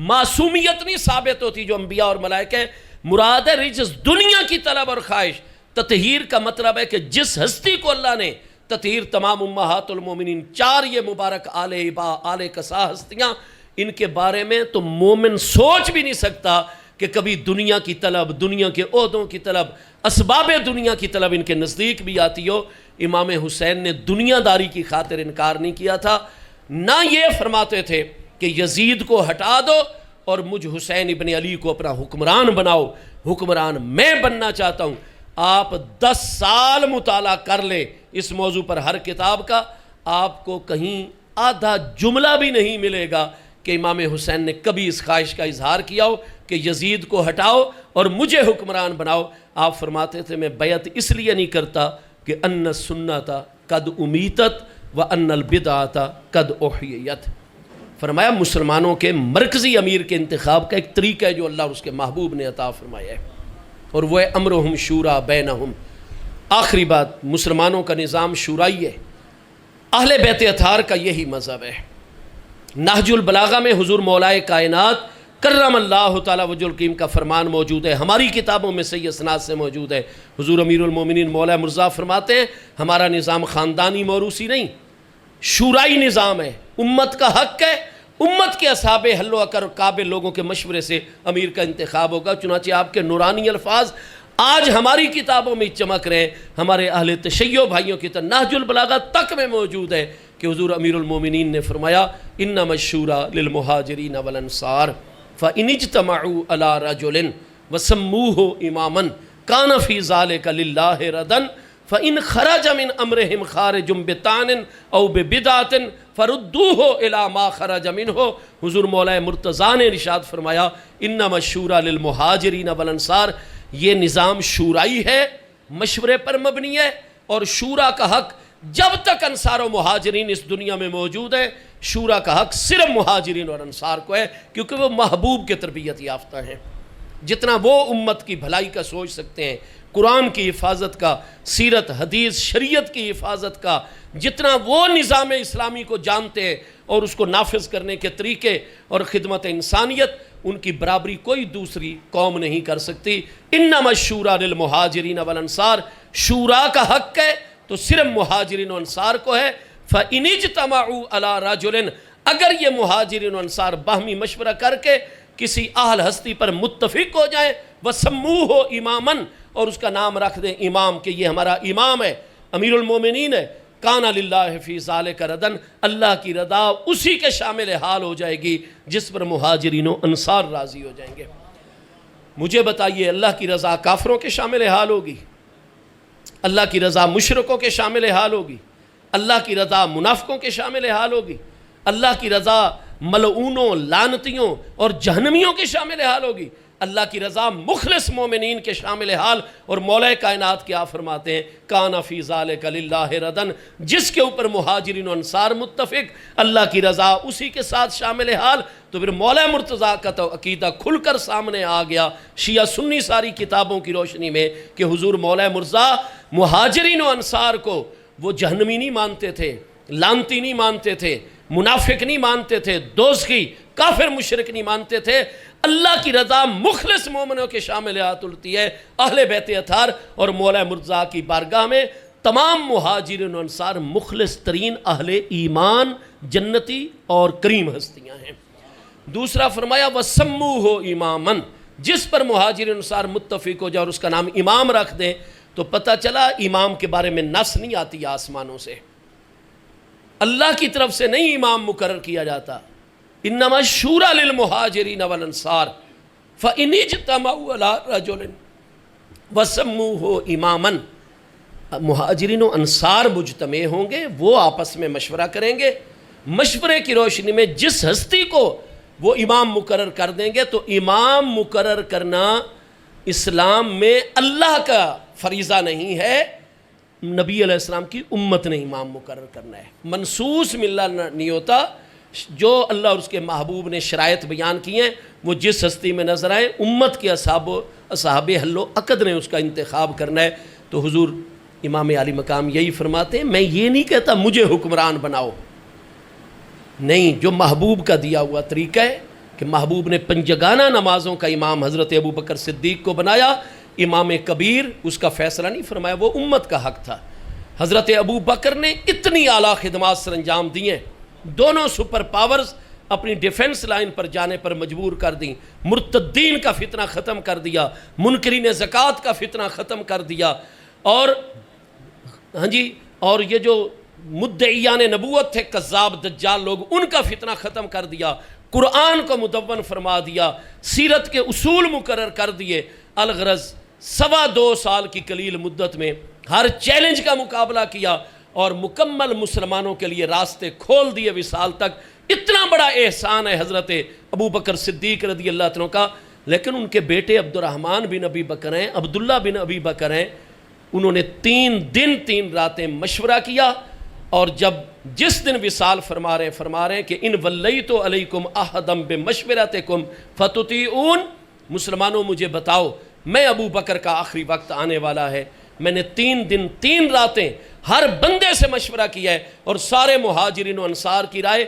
معصومیت نہیں ثابت ہوتی جو انبیاء اور ملائکہ ہے، مراد ہے رجس دنیا کی طلب اور خواہش. تطہیر کا مطلب ہے کہ جس ہستی کو اللہ نے تطہیر، تمام امہات المومنین 4 یہ مبارک آل ابا آل کسا ہستیاں، ان کے بارے میں تو مومن سوچ بھی نہیں سکتا کہ کبھی دنیا کی طلب، دنیا کے عہدوں کی طلب، اسباب دنیا کی طلب ان کے نزدیک بھی آتی ہو. امام حسین نے دنیا داری کی خاطر انکار نہیں کیا تھا، نہ یہ فرماتے تھے کہ یزید کو ہٹا دو اور مجھ حسین ابن علی کو اپنا حکمران بناؤ، حکمران میں بننا چاہتا ہوں. آپ 10 سال مطالعہ کر لیں اس موضوع پر ہر کتاب کا، آپ کو کہیں آدھا جملہ بھی نہیں ملے گا کہ امام حسین نے کبھی اس خواہش کا اظہار کیا ہو کہ یزید کو ہٹاؤ اور مجھے حکمران بناؤ. آپ فرماتے تھے میں بیعت اس لیے نہیں کرتا کہ ان السنت قد امیتت و ان البدعۃ قد احییت. فرمایا مسلمانوں کے مرکزی امیر کے انتخاب کا ایک طریقہ ہے جو اللہ اور اس کے محبوب نے عطا فرمایا ہے، اور وہ ہے امرہم شورا بینہم. آخری بات، مسلمانوں کا نظام شورائی ہے. اہل بیت اطہار کا یہی مذہب ہے. نہج البلاغہ میں حضور مولائے کائنات کرم اللہ تعالیٰ وجہ الکریم کا فرمان موجود ہے، ہماری کتابوں میں صحیح اسناد سے موجود ہے. حضور امیر المومنین مولا مرزا فرماتے ہیں ہمارا نظام خاندانی موروثی نہیں، شورائی نظام ہے. امت کا حق ہے، امت کے اصحاب حل و عقد قابل لوگوں کے مشورے سے امیر کا انتخاب ہوگا. چنانچہ آپ کے نورانی الفاظ آج ہماری کتابوں میں چمک رہے ہیں. ہمارے اہل تشیع بھائیوں کی طرح نہج البلاغہ تک میں موجود ہے کہ حضور امیر المومنین نے فرمایا انما الشورى للمہاجرین والانصار فإن اجتمعوا على رجل وسموه اماما كان في ذلك لله ردا فإن خرج من امرهم خارج بطعن او ببدعة فردوه الى ما خرج منه. حضور مولا مرتضیٰ نے ارشاد فرمایا انما الشورى للمہاجرین والانصار، یہ نظام شورائی ہے، مشورے پر مبنی ہے، اور شورا کا حق جب تک انصار و مہاجرین اس دنیا میں موجود ہے، شورا کا حق صرف مہاجرین اور انصار کو ہے، کیونکہ وہ محبوب کے تربیت یافتہ ہیں. جتنا وہ امت کی بھلائی کا سوچ سکتے ہیں، قرآن کی حفاظت کا، سیرت حدیث شریعت کی حفاظت کا، جتنا وہ نظام اسلامی کو جانتے ہیں اور اس کو نافذ کرنے کے طریقے اور خدمت انسانیت، ان کی برابری کوئی دوسری قوم نہیں کر سکتی. انما الشورى للمہاجرین والانصار، شورا کا حق ہے تو صرف مہاجرین و انصار کو ہے. فإن اجتمعوا على رجل، اگر یہ مہاجرین و انصار باہمی مشورہ کر کے کسی اہل ہستی پر متفق ہو جائیں، وسموه اماما، اور اس کا نام رکھ دیں امام کہ یہ ہمارا امام ہے، امیر المومنین ہے، کان للہ فی ذالک ردن، اللہ کی رضا اسی کے شامل حال ہو جائے گی جس پر مہاجرین و انصار راضی ہو جائیں گے. مجھے بتائیے اللہ کی رضا کافروں کے شامل حال ہوگی؟ اللہ کی رضا مشرکوں کے شامل حال ہوگی؟ اللہ کی رضا منافقوں کے شامل حال ہوگی؟ اللہ کی رضا ملعونوں، لعنتیوں اور جہنمیوں کے شامل حال ہوگی؟ اللہ کی رضا مخلص مومنین کے شامل حال. اور مولا کائنات کیا فرماتے ہیں؟ کان فی ذالک للہ ردن، جس کے اوپر مہاجرین و انصار متفق، اللہ کی رضا اسی کے ساتھ شامل حال. تو پھر مولا مرتضیٰ کا تو عقیدہ کھل کر سامنے آ گیا شیعہ سنی ساری کتابوں کی روشنی میں کہ حضور مولا مرتضیٰ مہاجرین و انصار کو وہ جہنمی نہیں مانتے تھے، لعنتی نہیں مانتے تھے، منافق نہیں مانتے تھے، دوزخی کافر مشرک نہیں مانتے تھے. اللہ کی رضا مخلص مومنوں کے شامل ہاتھ التی ہے. اہل بیت اطہار اور مولا مرتضیٰ کی بارگاہ میں تمام مہاجرین و انصار مخلص ترین اہل ایمان، جنتی اور کریم ہستیاں ہیں. دوسرا فرمایا وَسَمُّوهُ اماماً، جس پر مہاجرین انصار متفق ہو جائے اور اس کا نام امام رکھ دیں تو پتہ چلا امام کے بارے میں نص نہیں آتی آسمانوں سے، اللہ کی طرف سے نہیں امام مقرر کیا جاتا. انما الشورى للمہاجرین والانصار فإن اجتمعوا على رجل وسموه اماما. مہاجرین و انصار مجتمع ہوں گے، وہ آپس میں مشورہ کریں گے، مشورے کی روشنی میں جس ہستی کو وہ امام مقرر کر دیں گے. تو امام مقرر کرنا اسلام میں اللہ کا فریضہ نہیں ہے، نبی علیہ السلام کی امت نے امام مقرر کرنا ہے. منصوص ملہ نہیں ہوتا، جو اللہ اور اس کے محبوب نے شرائط بیان کی ہیں وہ جس ہستی میں نظر آئے، امت کے اصحاب حل و عقد نے اس کا انتخاب کرنا ہے. تو حضور امام عالی مقام یہی فرماتے ہیں، میں یہ نہیں کہتا مجھے حکمران بناؤ، نہیں، جو محبوب کا دیا ہوا طریقہ ہے کہ محبوب نے پنجگانہ نمازوں کا امام حضرت ابو بکر صدیق کو بنایا، امام کبیر، اس کا فیصلہ نہیں فرمایا، وہ امت کا حق تھا. حضرت ابو بکر نے اتنی اعلیٰ خدمات سر انجام دی ہیں، دونوں سپر پاورز اپنی ڈیفنس لائن پر جانے پر مجبور کر دیں، مرتدین کا فتنہ ختم کر دیا، منکرین زکوٰۃ کا فتنہ ختم کر دیا، اور یہ جو مدعیان نبوت تھے کذاب دجال لوگ، ان کا فتنہ ختم کر دیا، قرآن کو مدون فرما دیا، سیرت کے اصول مقرر کر دیے. الغرض 2.25 سال کی قلیل مدت میں ہر چیلنج کا مقابلہ کیا اور مکمل مسلمانوں کے لیے راستے کھول دیے وصال تک. اتنا بڑا احسان ہے حضرت ابو بکر صدیق رضی اللہ عنہ کا. لیکن ان کے بیٹے عبد الرحمن بن ابی بکر ہیں، عبداللہ بن ابی بکر ہیں، انہوں نے 3 دن 3 راتیں مشورہ کیا، اور جس دن وصال فرما رہے ہیں کہ ان ولیت علیکم احدا بمشورتکم فتطیعون. مسلمانوں مجھے بتاؤ، میں ابو بکر کا آخری وقت آنے والا ہے، میں نے 3 دن 3 راتیں ہر بندے سے مشورہ کیا ہے، اور سارے مہاجرین و انصار کی رائے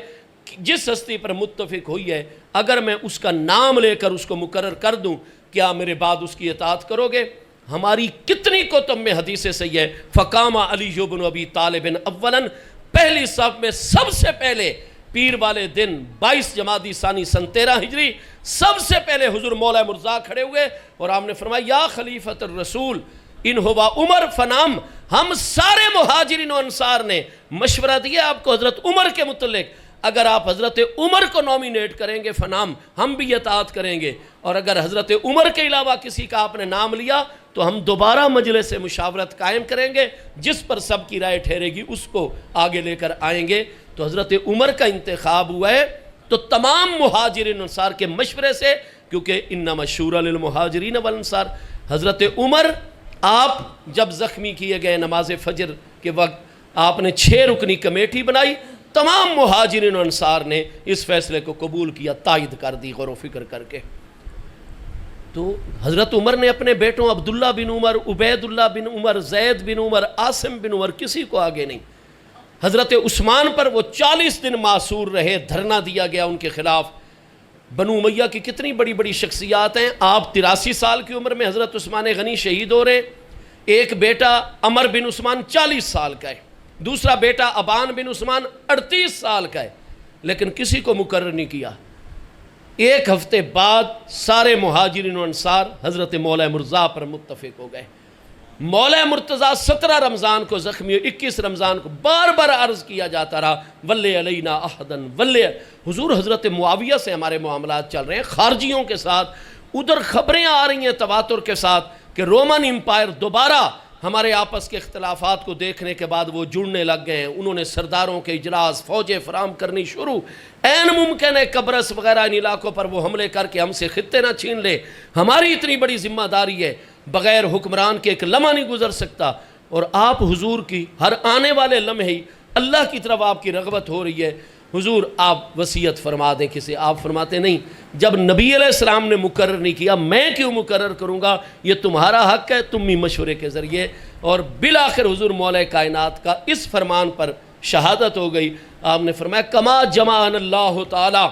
جس ہستی پر متفق ہوئی ہے، اگر میں اس کا نام لے کر اس کو مقرر کر دوں، کیا میرے بعد اس کی اطاعت کرو گے؟ ہماری کتنی کتب میں حدیثیں صحیح ہے. فقام علی بن ابی طالب اولاً، پہلی صف میں سب سے پہلے پیر والے دن 22 جمادی ثانی سن 13 ہجری سب سے پہلے حضور مولا مرزا کھڑے ہوئے اور آپ نے فرمایا یا خلیفۃ الرسول ان ہوا عمر فنام. ہم سارے مہاجرین و انصار نے مشورہ دیا آپ کو حضرت عمر کے متعلق، اگر آپ حضرت عمر کو نومینیٹ کریں گے فنام، ہم بھی اطاعت کریں گے، اور اگر حضرت عمر کے علاوہ کسی کا آپ نے نام لیا تو ہم دوبارہ مجلس سے مشاورت قائم کریں گے، جس پر سب کی رائے ٹھہرے گی اس کو آگے لے کر آئیں گے. تو حضرت عمر کا انتخاب ہوا ہے تو تمام مہاجرین انصار کے مشورے سے، کیونکہ انما الشورى للمہاجرین والانصار. حضرت عمر آپ جب زخمی کیے گئے نماز فجر کے وقت، آپ نے 6 رکنی کمیٹی بنائی، تمام مہاجرین و انصار نے اس فیصلے کو قبول کیا، تائید کر دی غور و فکر کر کے. تو حضرت عمر نے اپنے بیٹوں عبداللہ بن عمر، عبید اللہ بن عمر، زید بن عمر، عاصم بن عمر، کسی کو آگے نہیں. حضرت عثمان پر وہ 40 دن معصور رہے، دھرنا دیا گیا ان کے خلاف. بنو امیہ کی کتنی بڑی بڑی شخصیات ہیں. آپ 83 سال کی عمر میں حضرت عثمان غنی شہید ہو رہے. ایک بیٹا عمر بن عثمان 40 سال کا ہے، دوسرا بیٹا ابان بن عثمان 38 سال کا ہے، لیکن کسی کو مقرر نہیں کیا. 1 ہفتے بعد سارے مہاجرین و انصار حضرت مولا مرزا پر متفق ہو گئے. مولا مرتضیٰ 17 رمضان کو زخمی، 21 رمضان کو بار بار عرض کیا جاتا رہا ولی علینا احدن ولی. حضور حضرت معاویہ سے ہمارے معاملات چل رہے ہیں خارجیوں کے ساتھ، ادھر خبریں آ رہی ہیں تواتر کے ساتھ کہ رومن امپائر دوبارہ ہمارے آپس کے اختلافات کو دیکھنے کے بعد وہ جڑنے لگ گئے ہیں. انہوں نے سرداروں کے اجلاس، فوجیں فراہم کرنی شروع. این ممکن ہے قبرص وغیرہ ان علاقوں پر وہ حملے کر کے ہم سے خطے نہ چھین لے. ہماری اتنی بڑی ذمہ داری ہے، بغیر حکمران کے ایک لمحہ نہیں گزر سکتا. اور آپ حضور کی ہر آنے والے لمحے اللہ کی طرف آپ کی رغبت ہو رہی ہے. حضور آپ وصیت فرما دیں کسی، آپ فرماتے نہیں جب نبی علیہ السلام نے مقرر نہیں کیا میں کیوں مقرر کروں گا، یہ تمہارا حق ہے، تم بھی مشورے کے ذریعے. اور بالآخر حضور مولا کائنات کا اس فرمان پر شہادت ہو گئی. آپ نے فرمایا کما جمعنا اللہ تعالی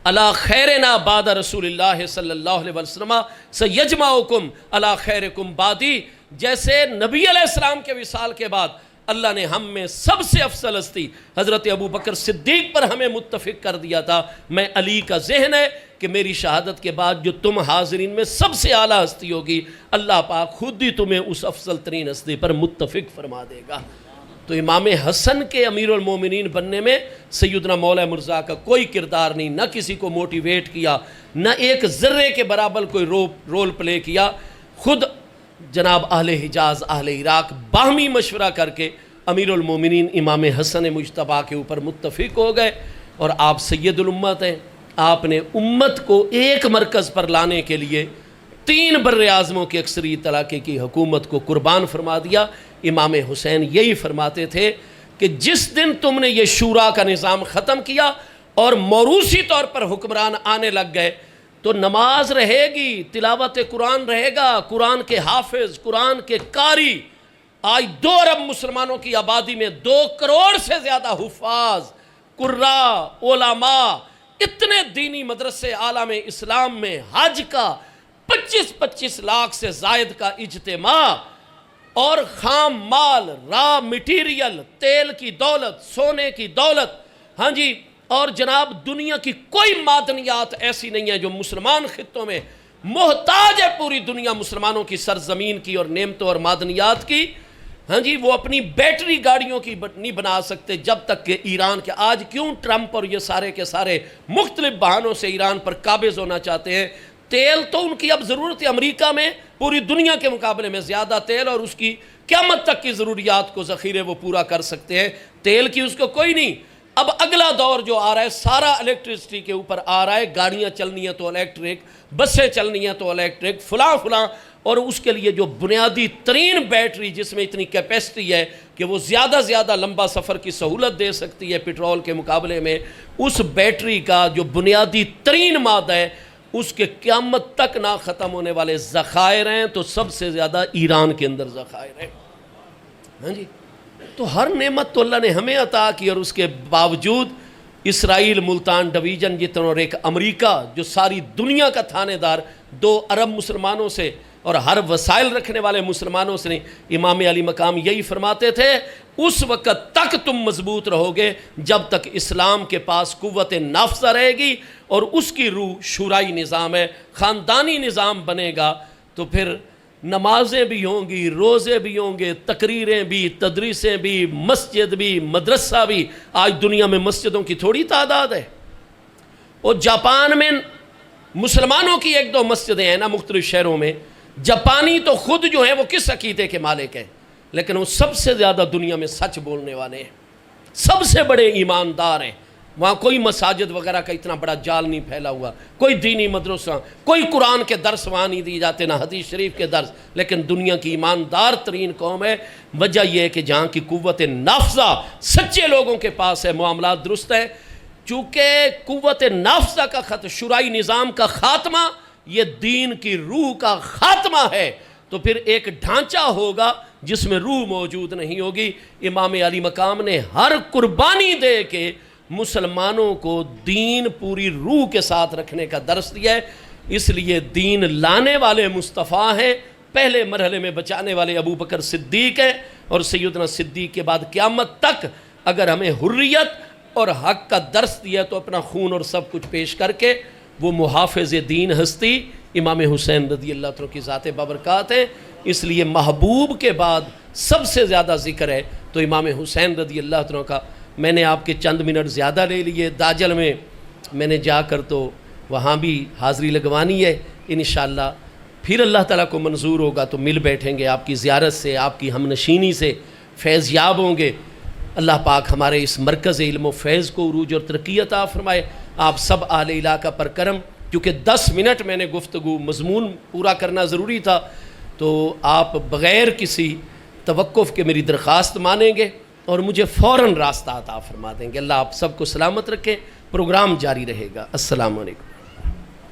علی خیرنا بعد رسول اللہ صلی اللہ علیہ وسلم سیجمعکم علی خیرکم بعدی. جیسے نبی علیہ السلام کے وصال کے بعد اللہ نے ہم میں سب سے افضل ہستی حضرت ابو بکر صدیق پر ہمیں متفق کر دیا تھا۔ میں علی کا ذہن ہے کہ میری شہادت کے بعد جو تم حاضرین میں سب سے اعلیٰ ہستی ہوگی، اللہ پاک خود ہی تمہیں اس افضل ترین ہستی پر متفق فرما دے گا۔ تو امام حسن کے امیر المومنین بننے میں سیدنا مولا مرزا کا کوئی کردار نہیں، نہ کسی کو موٹیویٹ کیا، نہ ایک ذرے کے برابر کوئی رول پلے کیا۔ خود جناب اہل حجاز، اہل عراق باہمی مشورہ کر کے امیر المومنین امام حسن مجتبیٰ کے اوپر متفق ہو گئے، اور آپ سید الامت ہیں۔ آپ نے امت کو ایک مرکز پر لانے کے لیے 3 بر اعظموں کی اکثریت علاقے کی حکومت کو قربان فرما دیا۔ امام حسین یہی فرماتے تھے کہ جس دن تم نے یہ شورا کا نظام ختم کیا اور موروثی طور پر حکمران آنے لگ گئے تو نماز رہے گی، تلاوت قرآن رہے گا، قرآن کے حافظ، قرآن کے قاری۔ آج 2 ارب مسلمانوں کی آبادی میں 2 کروڑ سے زیادہ حفاظ، قراء، علماء، اتنے دینی مدرسے عالم اسلام میں، حج کا 25 لاکھ سے زائد کا اجتماع، اور خام مال، را مٹیریل، تیل کی دولت، سونے کی دولت، ہاں جی، اور جناب دنیا کی کوئی معدنیات ایسی نہیں ہے جو مسلمان خطوں میں محتاج ہے پوری دنیا مسلمانوں کی سرزمین کی اور نعمتوں اور معدنیات کی۔ ہاں جی، وہ اپنی بیٹری گاڑیوں کی نہیں بنا سکتے جب تک کہ ایران کے، آج کیوں ٹرمپ اور یہ سارے کے سارے مختلف بہانوں سے ایران پر قابض ہونا چاہتے ہیں؟ تیل تو ان کی اب ضرورت ہے، امریکہ میں پوری دنیا کے مقابلے میں زیادہ تیل، اور اس کی قیامت تک کی ضروریات کو ذخیرے وہ پورا کر سکتے ہیں، تیل کی اس کو کوئی نہیں۔ اب اگلا دور جو آ رہا ہے سارا الیکٹرسٹی کے اوپر آ رہا ہے، گاڑیاں چلنی ہیں تو الیکٹرک، بسیں چلنی ہیں تو الیکٹرک، فلاں، اور اس کے لیے جو بنیادی ترین بیٹری جس میں اتنی کیپیسٹی ہے کہ وہ زیادہ لمبا سفر کی سہولت دے سکتی ہے پیٹرول کے مقابلے میں، اس بیٹری کا جو بنیادی ترین مادہ ہے اس کے قیامت تک نہ ختم ہونے والے ذخائر ہیں، تو سب سے زیادہ ایران کے اندر ذخائر ہیں۔ ہاں جی، تو ہر نعمت تو اللہ نے ہمیں عطا کی، اور اس کے باوجود اسرائیل ملتان ڈویژن جتنا، اور ایک امریکہ جو ساری دنیا کا تھانے دار 2 ارب مسلمانوں سے اور ہر وسائل رکھنے والے مسلمانوں سے نہیں۔ امام علی مقام یہی فرماتے تھے اس وقت تک تم مضبوط رہو گے جب تک اسلام کے پاس قوت نافذہ رہے گی اور اس کی روح شورائی نظام ہے، خاندانی نظام بنے گا، تو پھر نمازیں بھی ہوں گی، روزے بھی ہوں گے، تقریریں بھی، تدریسیں بھی، مسجد بھی، مدرسہ بھی۔ آج دنیا میں مسجدوں کی تھوڑی تعداد ہے، اور جاپان میں مسلمانوں کی 1-2 مسجدیں ہیں نا مختلف شہروں میں۔ جاپانی تو خود جو ہیں وہ کس عقیدے کے مالک ہیں، لیکن وہ سب سے زیادہ دنیا میں سچ بولنے والے ہیں، سب سے بڑے ایماندار ہیں۔ وہاں کوئی مساجد وغیرہ کا اتنا بڑا جال نہیں پھیلا ہوا، کوئی دینی مدرسہ، کوئی قرآن کے درس وہاں نہیں دیے جاتے، نہ حدیث شریف کے درس، لیکن دنیا کی ایماندار ترین قوم ہے۔ وجہ یہ ہے کہ جہاں کی قوت نافذہ سچے لوگوں کے پاس ہے، معاملات درست ہے۔ چونکہ قوت نافذہ کا شورائی نظام کا خاتمہ یہ دین کی روح کا خاتمہ ہے، تو پھر ایک ڈھانچہ ہوگا جس میں روح موجود نہیں ہوگی۔ امام علی مقام نے ہر قربانی دے کے مسلمانوں کو دین پوری روح کے ساتھ رکھنے کا درس دیا ہے، اس لیے دین لانے والے مصطفیٰ ہیں، پہلے مرحلے میں بچانے والے ابو بکر صدیق ہیں، اور سیدنا صدیق کے بعد قیامت تک اگر ہمیں حریت اور حق کا درس دیا تو اپنا خون اور سب کچھ پیش کر کے وہ محافظ دین ہستی امام حسین رضی اللہ عنہ کی ذات بابرکات ہیں۔ اس لیے محبوب کے بعد سب سے زیادہ ذکر ہے تو امام حسین رضی اللہ عنہ کا۔ میں نے آپ کے چند منٹ زیادہ لے لیے، داجل میں نے جا کر تو وہاں بھی حاضری لگوانی ہے انشاءاللہ، پھر اللہ تعالیٰ کو منظور ہوگا تو مل بیٹھیں گے، آپ کی زیارت سے، آپ کی ہمنشینی سے فیض یاب ہوں گے۔ اللہ پاک ہمارے اس مرکز علم و فیض کو عروج اور ترقی عطا فرمائے۔ آپ سب اہل علاقہ پر کرم، کیونکہ 10 منٹ میں نے گفتگو مضمون پورا کرنا ضروری تھا، تو آپ بغیر کسی توقف کے میری درخواست مانیں گے اور مجھے فوراً راستہ عطا فرما دیں گے۔ اللہ آپ سب کو سلامت رکھے، پروگرام جاری رہے گا۔ السلام علیکم۔